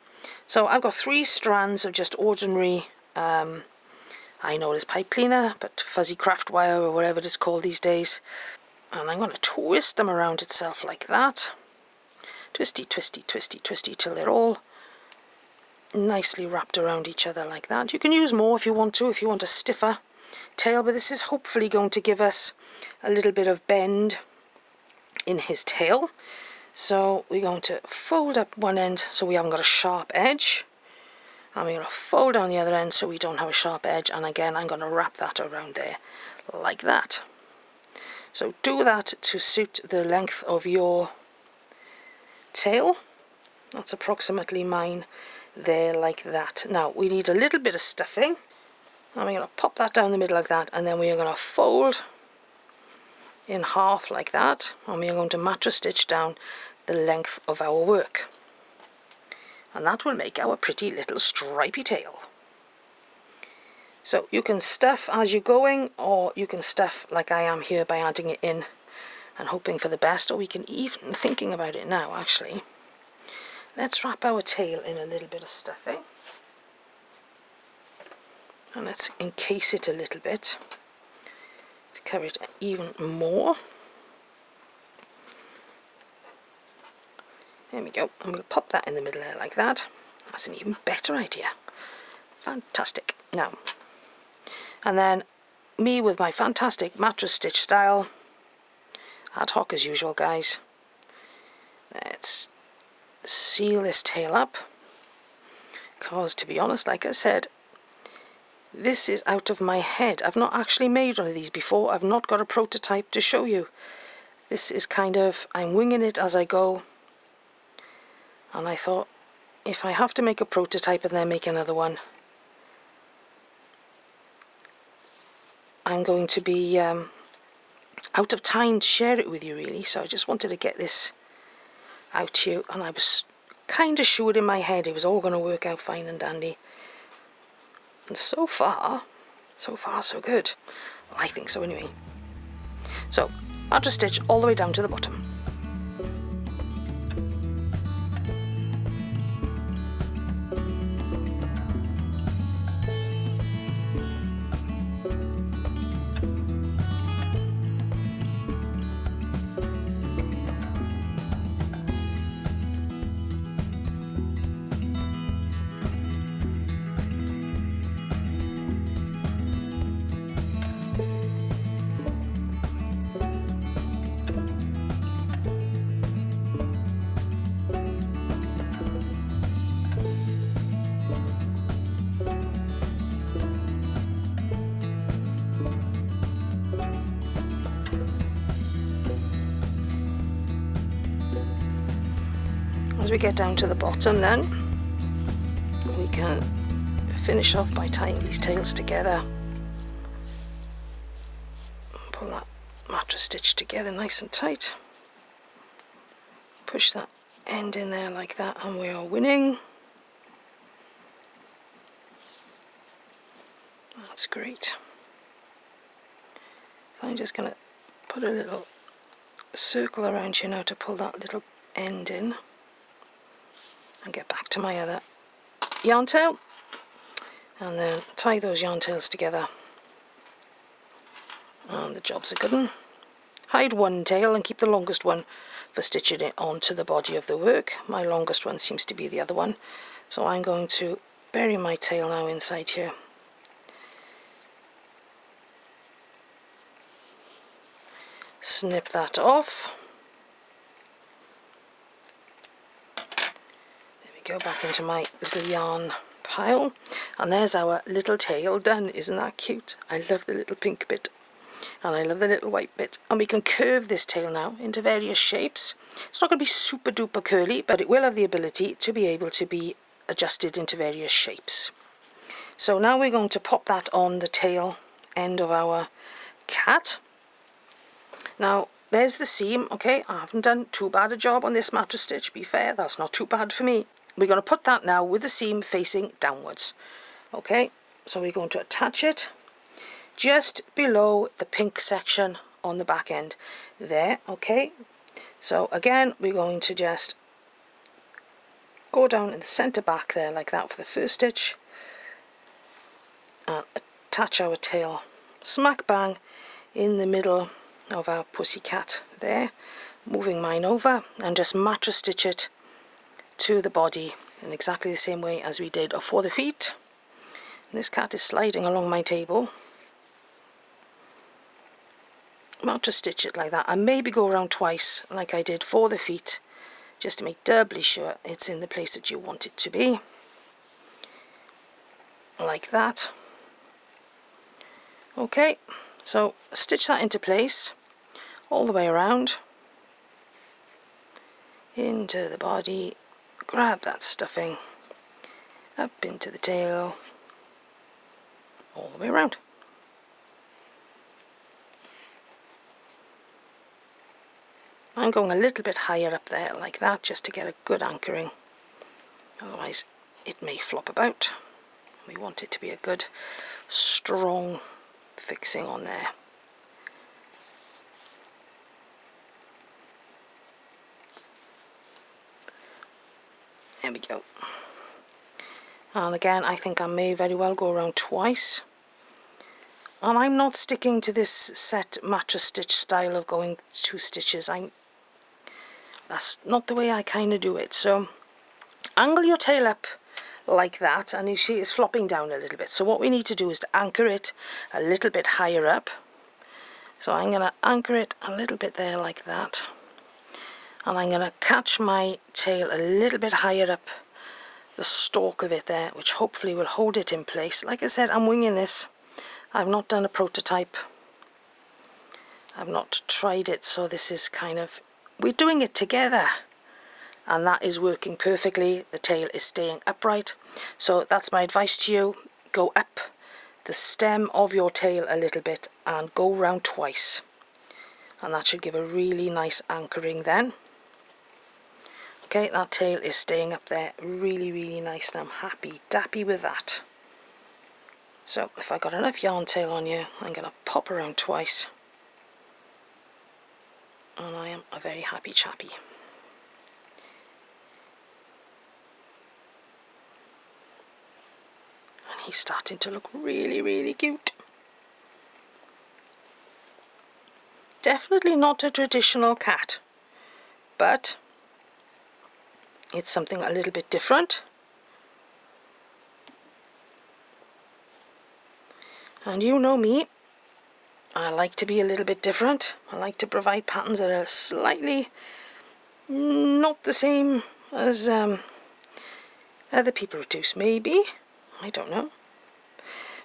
So I've got 3 strands of just ordinary, I know it is pipe cleaner, but fuzzy craft wire or whatever it's called these days. And I'm going to twist them around itself like that. Twisty, twisty, twisty, twisty till they're all nicely wrapped around each other like that. You can use more if you want to, if you want a stiffer tail, but this is hopefully going to give us a little bit of bend in his tail. So we're going to fold up one end so we haven't got a sharp edge, and we're going to fold down the other end so we don't have a sharp edge, and again I'm going to wrap that around there like that. So do that to suit the length of your tail. That's approximately mine there, like that. Now we need a little bit of stuffing, and we're going to pop that down the middle like that, and then we are going to fold in half like that, and we are going to mattress stitch down the length of our work, and that will make our pretty little stripy tail. So you can stuff as you're going, or you can stuff like I am here by adding it in and hoping for the best, or we can even, thinking about it now actually, let's wrap our tail in a little bit of stuffing, and let's encase it a little bit to cover it even more. There we go. I'm going to pop that in the middle there like that. That's an even better idea. Fantastic. Now, and then me with my fantastic mattress stitch style, ad hoc as usual guys, let's seal this tail up, because to be honest, like I said, this is out of my head. I've not actually made one of these before. I've not got a prototype to show you. This is kind of, I'm winging it as I go. And I thought, if I have to make a prototype and then make another one, I'm going to be out of time to share it with you really. So I just wanted to get this out to you, and I was kind of sure in my head it was all going to work out fine and dandy. And so far so good. Well, I think so anyway. So mattress stitch all the way down to the bottom. As we get down to the bottom then, we can finish off by tying these tails together. Pull that mattress stitch together nice and tight. Push that end in there like that, and we are winning. That's great. So I'm just going to put a little circle around you now to pull that little end in, and get back to my other yarn tail, and then tie those yarn tails together, and the job's a good one. Hide one tail and keep the longest one for stitching it onto the body of the work. My longest one seems to be the other one, so I'm going to bury my tail now inside here. Snip that off. Go back into my little yarn pile, and there's our little tail done. Isn't that cute? I love the little pink bit, and I love the little white bit, and we can curve this tail now into various shapes. It's not going to be super duper curly, but it will have the ability to be able to be adjusted into various shapes. So now we're going to pop that on the tail end of our cat. Now there's the seam. Okay, I haven't done too bad a job on this mattress stitch, to be fair. That's not too bad for me. We're going to put that now with the seam facing downwards. Okay, so we're going to attach it just below the pink section on the back end there. Okay, so again we're going to just go down in the center back there like that for the first stitch, and attach our tail smack bang in the middle of our pussycat there, moving mine over, and just mattress stitch it to the body in exactly the same way as we did for the feet. And this cat is sliding along my table matcha stitch it like that, and maybe go around twice like I did for the feet, just to make doubly sure it's in the place that you want it to be, like that. Okay, so stitch that into place all the way around into the body, grab that stuffing up into the tail, all the way around. I'm going a little bit higher up there like that, just to get a good anchoring, otherwise it may flop about. We want it to be a good strong fixing on there. There we go. And again, I think I may very well go around twice. And I'm not sticking to this set matcha stitch style of going 2 stitches. That's not the way I kind of do it. So angle your tail up like that, and you see it's flopping down a little bit. So what we need to do is to anchor it a little bit higher up. So I'm going to anchor it a little bit there like that. And I'm going to catch my tail a little bit higher up the stalk of it there, which hopefully will hold it in place. Like I said, I'm winging this. I've not done a prototype. I've not tried it, so this is kind of, we're doing it together. And that is working perfectly. The tail is staying upright. So that's my advice to you. Go up the stem of your tail a little bit and go round twice. And that should give a really nice anchoring then. Okay, that tail is staying up there really, really nice, and I'm happy dappy with that. So if I got enough yarn tail on you, I'm going to pop around twice. And I am a very happy chappy. And he's starting to look really, really cute. Definitely not a traditional cat, but it's something a little bit different. And you know me, I like to be a little bit different. I like to provide patterns that are slightly not the same as other people produce, maybe. I don't know.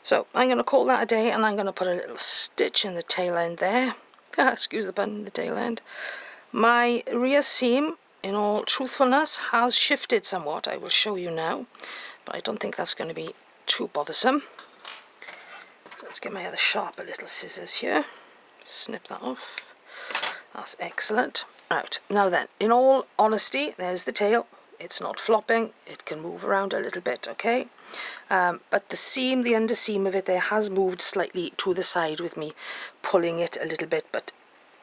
So I'm going to call that a day, and I'm going to put a little stitch in the tail end there. Excuse the pun, the tail end. My rear seam, in all truthfulness, has shifted somewhat. I will show you now, but I don't think that's going to be too bothersome. So let's get my other sharper little scissors here. Snip that off. That's excellent. Right, now then, in all honesty, there's the tail. It's not flopping. It can move around a little bit, okay? But the seam, the underseam of it there has moved slightly to the side with me pulling it a little bit, but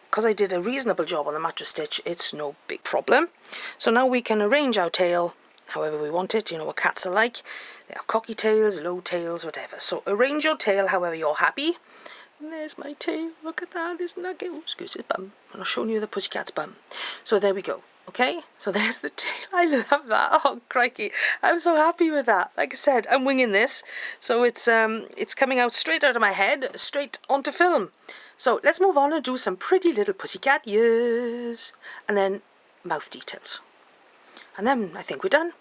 because I did a reasonable job on the matcha stitch, it's no big problem. So now we can arrange our tail however we want it. You know what cats are like. They have cocky tails, low tails, whatever. So arrange your tail however you're happy. And there's my tail. Look at that. Isn't that cute? Oh, excuse his bum. I'm not showing you the pussycat's bum. So there we go. Okay, so there's the tail. I love that. Oh, crikey. I'm so happy with that. Like I said, I'm winging this. So it's coming out straight out of my head, straight onto film. So let's move on and do some pretty little pussycat ears. And then mouth details. And then I think we're done.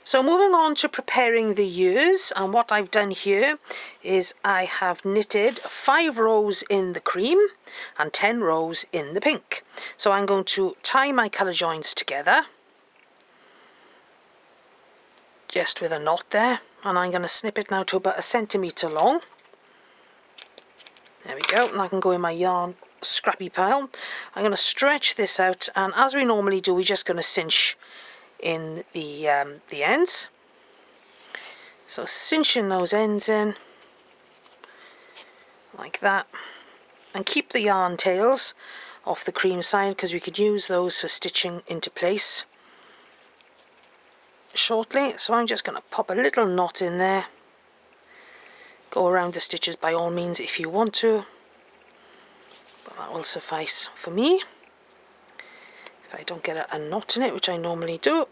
So moving on to preparing the ears, and what I've done here is I have knitted 5 rows in the cream and 10 rows in the pink. So I'm going to tie my colour joins together, just with a knot there, and I'm going to snip it now to about 1 centimetre long. There we go, and I can go in my yarn scrappy pile. I'm going to stretch this out, and as we normally do, we're just going to cinch in the ends. So cinching those ends in like that, and keep the yarn tails off the cream side because we could use those for stitching into place shortly. So I'm just going to pop a little knot in there. Go around the stitches by all means if you want to, but that will suffice for me. If I don't get a knot in it, which I normally do,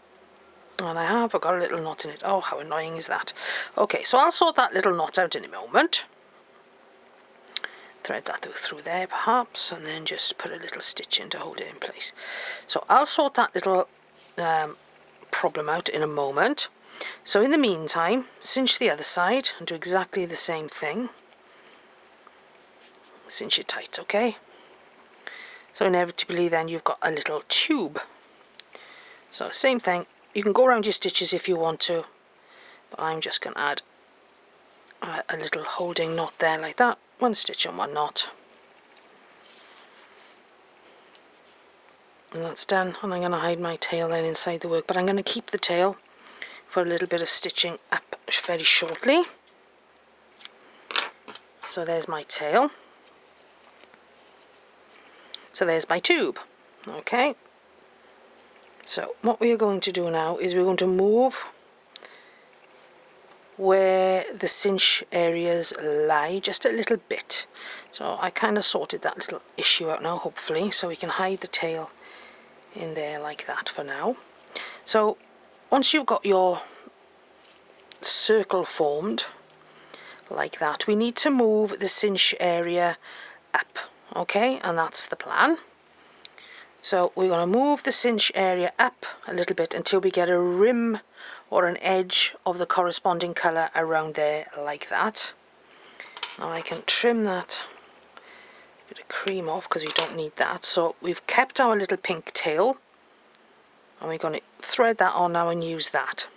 and I've got a little knot in it. Oh, how annoying is that? Okay, so I'll sort that little knot out in a moment. thread that through there perhaps, and then just put a little stitch in to hold it in place. So I'll sort that little problem out in a moment. So in the meantime, cinch the other side and do exactly the same thing. Cinch it tight, okay? So inevitably then you've got a little tube. So same thing, you can go around your stitches if you want to, but I'm just going to add a little holding knot there like that, one stitch and one knot. And that's done, and I'm going to hide my tail then inside the work, but I'm going to keep the tail for a little bit of stitching up very shortly. So there's my tail. So there's my tube. Okay. So what we are going to do now is we're going to move where the cinch areas lie just a little bit. So I kind of sorted that little issue out now, hopefully, so we can hide the tail in there like that for now. So once you've got your circle formed like that, we need to move the cinch area up, okay, and that's the plan. So we're going to move the cinch area up a little bit until we get a rim or an edge of the corresponding colour around there like that. Now I can trim that bit of cream off because we don't need that. So we've kept our little pink tail and we're going to thread that on now and use that.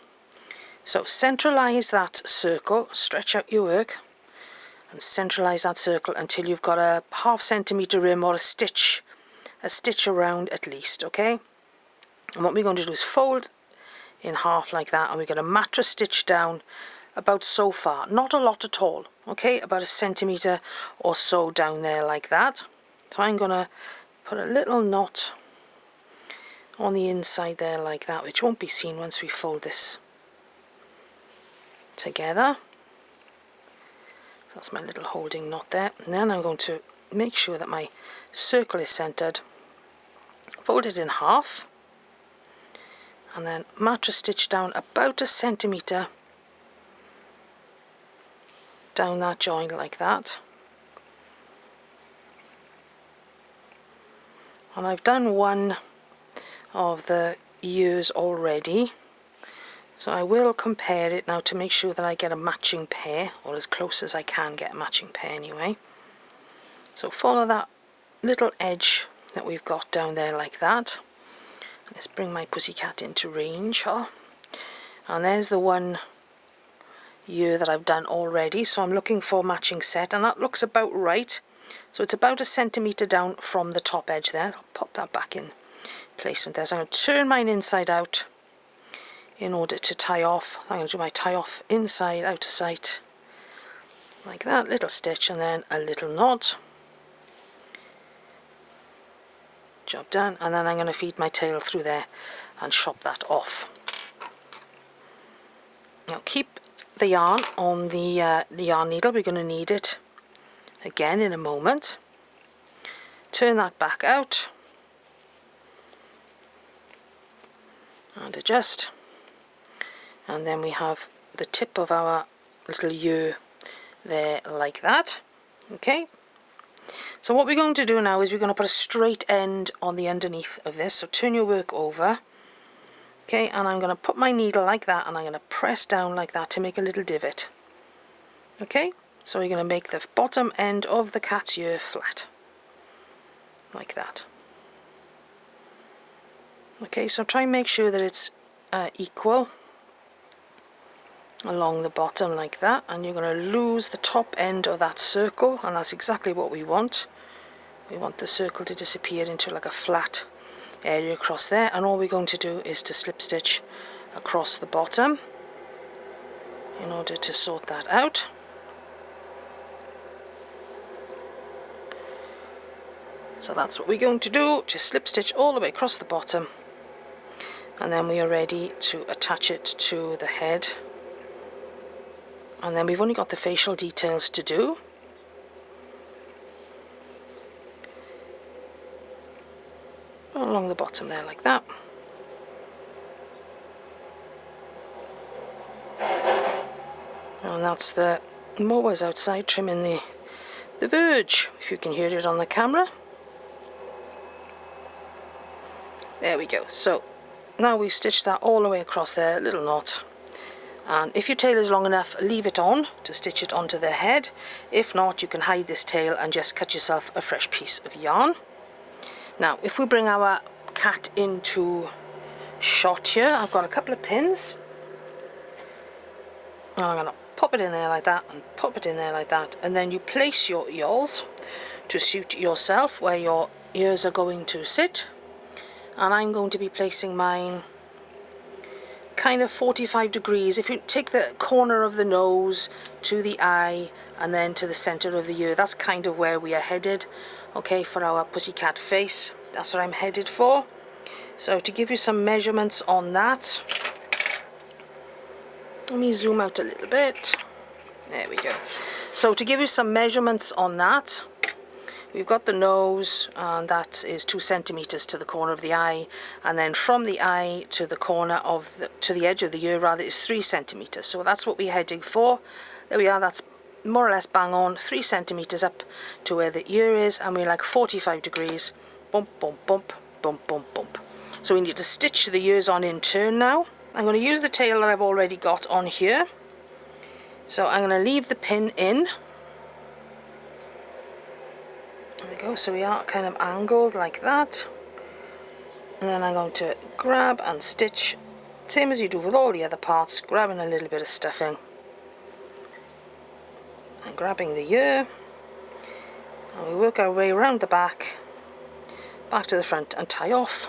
So centralise that circle, stretch out your work and centralise that circle until you've got a ½ centimetre rim or a stitch around at least, okay? And what we're going to do is fold in half like that, and we're going to mattress stitch down about so far, not a lot at all, okay, about 1 centimetre or so down there like that. So I'm going to put a little knot on the inside there like that, which won't be seen once we fold this together. That's my little holding knot there, and then I'm going to make sure that my circle is centered, fold it in half, and then mattress stitch down about 1 centimetre down that joint like that. And I've done one of the ears already, so I will compare it now to make sure that I get a matching pair, or as close as I can get a matching pair anyway. So follow that little edge that we've got down there like that. Let's bring my pussycat into range, and there's the one ear that I've done already, so I'm looking for matching set, and that looks about right. So it's about 1 centimetre down from the top edge there. I'll pop that back in placement there. So I'm going to turn mine inside out in order to tie off. I'm going to do my tie off inside out of sight like that, little stitch and then a little knot. Job done. And then I'm going to feed my tail through there and chop that off. Now keep the yarn on the yarn needle. We're going to need it again in a moment. Turn that back out and adjust, and then we have the tip of our little ear there like that. Okay, so what we're going to do now is we're going to put a straight end on the underneath of this. So turn your work over, okay, and I'm going to put my needle like that, and I'm going to press down like that to make a little divot. Okay, so we're going to make the bottom end of the cat's ear flat like that. Okay, so try and make sure that it's equal along the bottom like that, and you're going to lose the top end of that circle, and that's exactly what we want. We want the circle to disappear into like a flat area across there, and all we're going to do is to slip stitch across the bottom in order to sort that out. So that's what we're going to do, just slip stitch all the way across the bottom, and then we are ready to attach it to the head. And then we've only got the facial details to do. Along the bottom there like that. And that's the mowers outside trimming the the verge, if you can hear it on the camera. There we go. So now we've stitched that all the way across there, little knot. And if your tail is long enough, leave it on to stitch it onto the head. If not, you can hide this tail and just cut yourself a fresh piece of yarn. Now, if we bring our cat into shot here, I've got a couple of pins. And I'm going to pop it in there like that and pop it in there like that. And then you place your ears to suit yourself where your ears are going to sit. And I'm going to be placing mine kind of 45 degrees. If you take the corner of the nose to the eye and then to the center of the ear, that's kind of where we are headed, okay, for our pussycat face. That's what I'm headed for. So to give you some measurements on that, let me zoom out a little bit. There we go. So to give you some measurements on that, we've got the nose, and that is 2 centimeters to the corner of the eye, and then from the eye to the corner of to the edge of the ear rather is 3 centimeters. So that's what we're heading for. There we are. That's more or less bang on, 3 centimeters up to where the ear is, and we're like 45 degrees. Bump, bump, bump, bump, bump, bump. So we need to stitch the ears on in turn now. I'm going to use the tail that I've already got on here. So I'm going to leave the pin in. There we go, so we are kind of angled like that. And then I'm going to grab and stitch, same as you do with all the other parts, grabbing a little bit of stuffing. And grabbing the ear. And we work our way around the back to the front and tie off.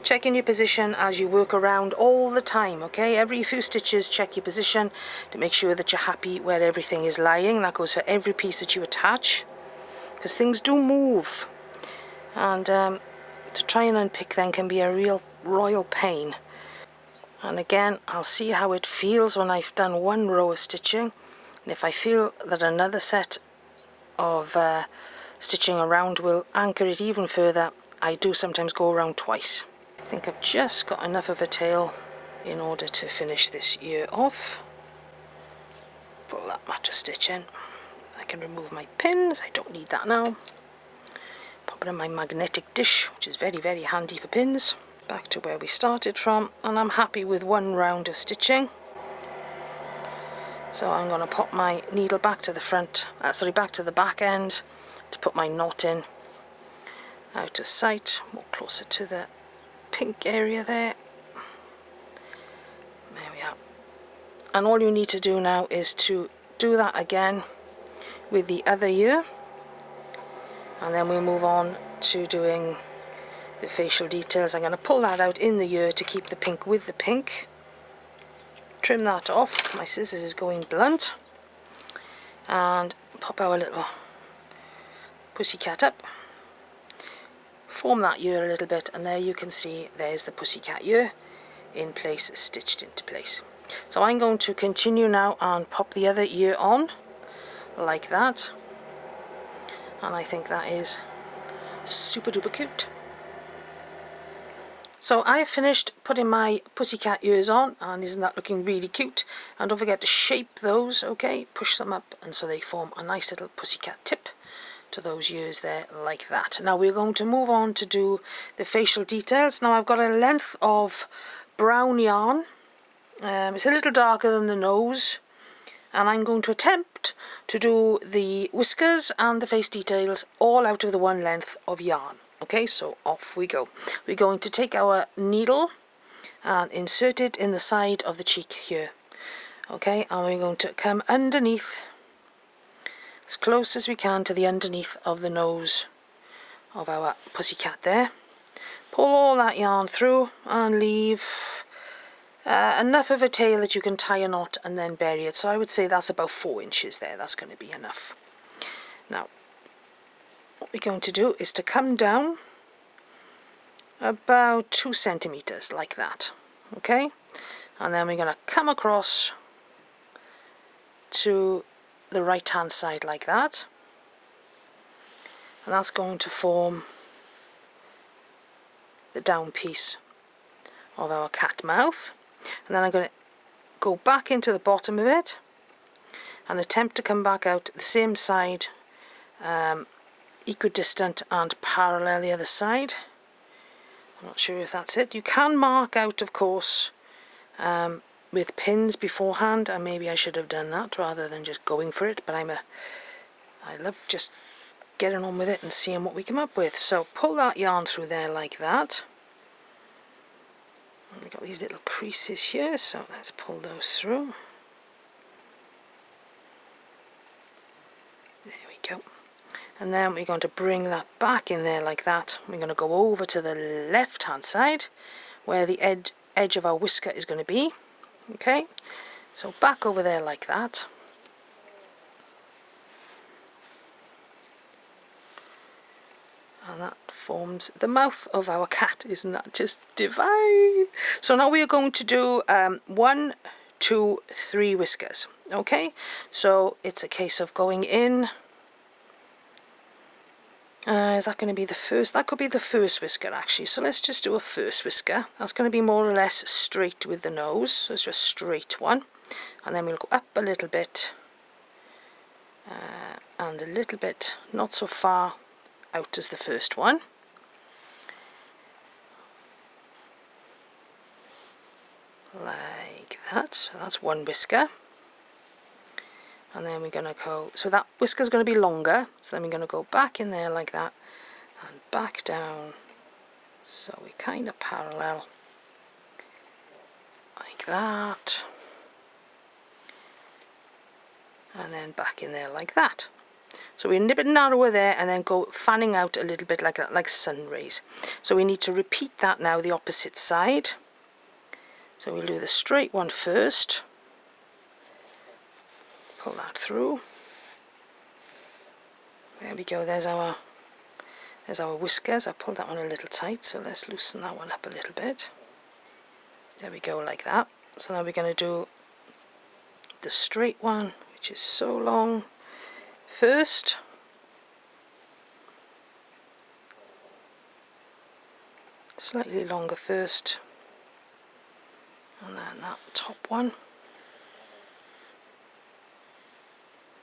Checking your position as you work around all the time, okay? Every few stitches, check your position to make sure that you're happy where everything is lying. That goes for every piece that you attach, because things do move, and to try and unpick them can be a real royal pain. And again, I'll see how it feels when I've done one row of stitching, and if I feel that another set of stitching around will anchor it even further, I do sometimes go around twice. I think I've just got enough of a tail in order to finish this ear off. Pull that match of stitch in. I can remove my pins, I don't need that now. Pop it in my magnetic dish, which is very, very handy for pins. Back to where we started from, and I'm happy with one round of stitching. So I'm going to pop my needle back to the back to the back end to put my knot in. Out of sight, more closer to the pink area there. There we are. And all you need to do now is to do that again with the other ear, and then we'll move on to doing the facial details. I'm going to pull that out in the ear to keep the pink with the pink. Trim that off. My scissors is going blunt. And pop our little pussycat up. Form that ear a little bit, and there you can see there's the pussycat ear in place, stitched into place. So I'm going to continue now and pop the other ear on like that, and I think that is super duper cute. So I finished putting my pussycat ears on, and isn't that looking really cute? And don't forget to shape those, okay? Push them up, and so they form a nice little pussycat tip to those ears there, like that. Now we're going to move on to do the facial details. Now I've got a length of brown yarn. It's a little darker than the nose, and I'm going to attempt to do the whiskers and the face details all out of the one length of yarn. Okay, so off we go. We're going to take our needle and insert it in the side of the cheek here. Okay, and we're going to come underneath, as close as we can to the underneath of the nose of our pussycat there. Pull all that yarn through and leave enough of a tail that you can tie a knot and then bury it. So I would say that's about 4 inches there. That's going to be enough. Now, what we're going to do is to come down about 2 centimeters like that. Okay, and then we're going to come across to the right hand side like that, and that's going to form the down piece of our cat mouth. And then I'm going to go back into the bottom of it and attempt to come back out the same side equidistant and parallel the other side. I'm not sure if that's it. You can mark out, of course, with pins beforehand, and maybe I should have done that rather than just going for it, but I love just getting on with it and seeing what we come up with. So pull that yarn through there like that. And we've got these little creases here, so let's pull those through. There we go. And then we're going to bring that back in there like that. We're going to go over to the left hand side where the edge of our whisker is going to be. Okay, so back over there like that. And that forms the mouth of our cat. Isn't that just divine? So now we are going to do 1, 2, 3 whiskers. Okay, so it's a case of going in. Is that going to be the first? That could be the first whisker actually. So let's just do a first whisker. That's going to be more or less straight with the nose. So it's just a straight one. And then we'll go up a little bit. And a little bit, not so far out as the first one. Like that. So that's one whisker. And then we're going to go, so that whisker is going to be longer, so then we're going to go back in there like that and back down, so we kind of parallel like that, and then back in there like that. So we're a bit narrower there and then go fanning out a little bit like that, like sun rays. So we need to repeat that now the opposite side. So we'll do the straight one first. Pull that through. There we go, there's our whiskers. I pulled that one a little tight, so let's loosen that one up a little bit. There we go, like that. So now we're going to do the straight one, which is so long, first. Slightly longer first. And then that top one.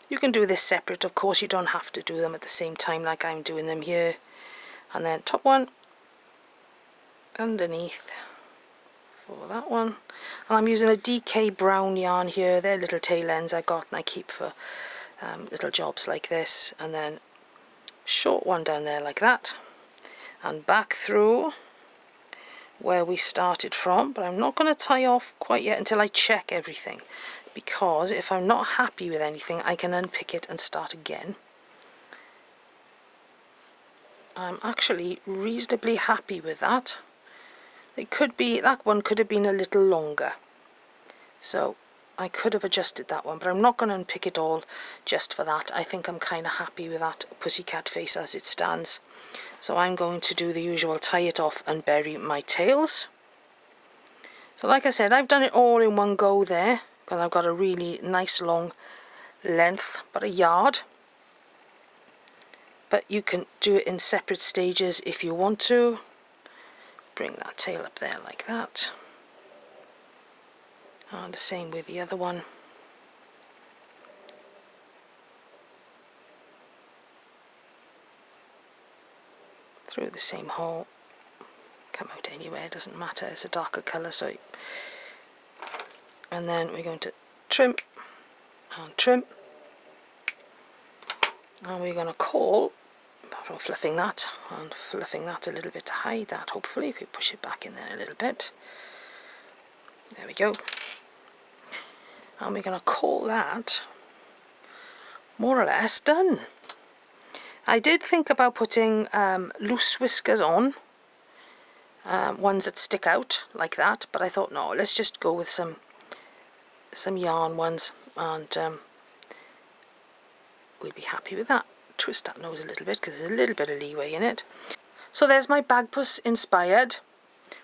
You can do this separate, of course, you don't have to do them at the same time like I'm doing them here. And then top one underneath for that one. And I'm using a DK brown yarn here. They're little tail ends I got and I keep for little jobs like this. And then short one down there like that. And back through where we started from. But I'm not going to tie off quite yet until I check everything. Because if I'm not happy with anything, I can unpick it and start again. I'm actually reasonably happy with that. It could be, that one could have been a little longer. So I could have adjusted that one, but I'm not going to unpick it all just for that. I think I'm kind of happy with that pussycat face as it stands. So I'm going to do the usual tie it off and bury my tails. So like I said, I've done it all in one go there, because I've got a really nice long length, about a yard. But you can do it in separate stages if you want to. Bring that tail up there like that. And the same with the other one. Through the same hole. Come out anywhere, it doesn't matter, it's a darker colour. So, and then we're going to trim and trim. And we're going to call, from fluffing that and fluffing that a little bit to hide that, hopefully, if we push it back in there a little bit. There we go. And we're going to call that more or less done. I did think about putting loose whiskers on, ones that stick out like that, but I thought no, let's just go with some yarn ones, and we'll be happy with that. Twist that nose a little bit because there's a little bit of leeway in it. So there's my Bagpuss inspired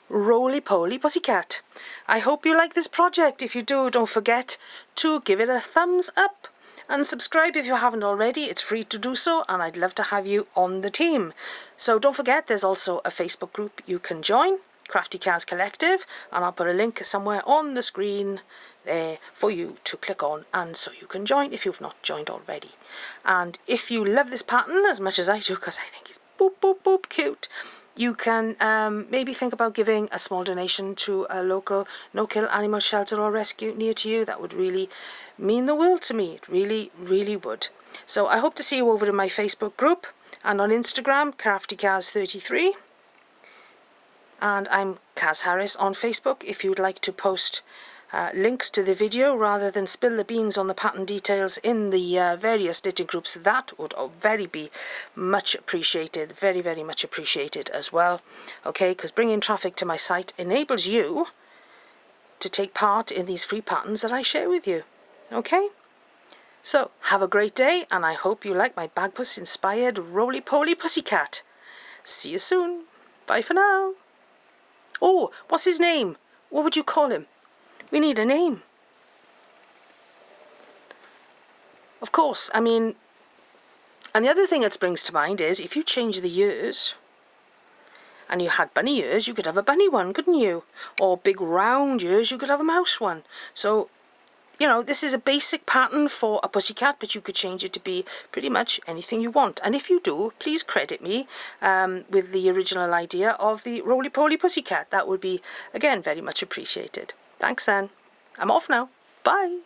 Roly Poly Pussycat. I hope you like this project. If you do, don't forget to give it a thumbs up and subscribe if you haven't already. It's free to do so, and I'd love to have you on the team. So don't forget, there's also a Facebook group you can join, Crafty Cars Collective, and I'll put a link somewhere on the screen there for you to click on, and so you can join if you've not joined already. And if you love this pattern as much as I do, because I think it's boop boop boop cute, you can maybe think about giving a small donation to a local no-kill animal shelter or rescue near to you. That would really mean the world to me. It really, really would. So I hope to see you over in my Facebook group and on Instagram, CraftyCars33. And I'm Kaz Harris on Facebook if you'd like to post links to the video rather than spill the beans on the pattern details in the various knitting groups. That would very be much appreciated, very, very much appreciated as well. Okay, because bringing traffic to my site enables you to take part in these free patterns that I share with you. Okay, so have a great day, and I hope you like my Bagpuss inspired Roly Poly Pussycat. See you soon. Bye for now. Oh, what's his name? What would you call him? We need a name. Of course, I mean, and the other thing that springs to mind is if you change the years and you had bunny ears, you could have a bunny one, couldn't you? Or big round ears, you could have a mouse one. So, you know, this is a basic pattern for a pussycat, but you could change it to be pretty much anything you want. And if you do, please credit me with the original idea of the Roly Poly Pussycat. That would be, again, very much appreciated. Thanks, then. I'm off now. Bye.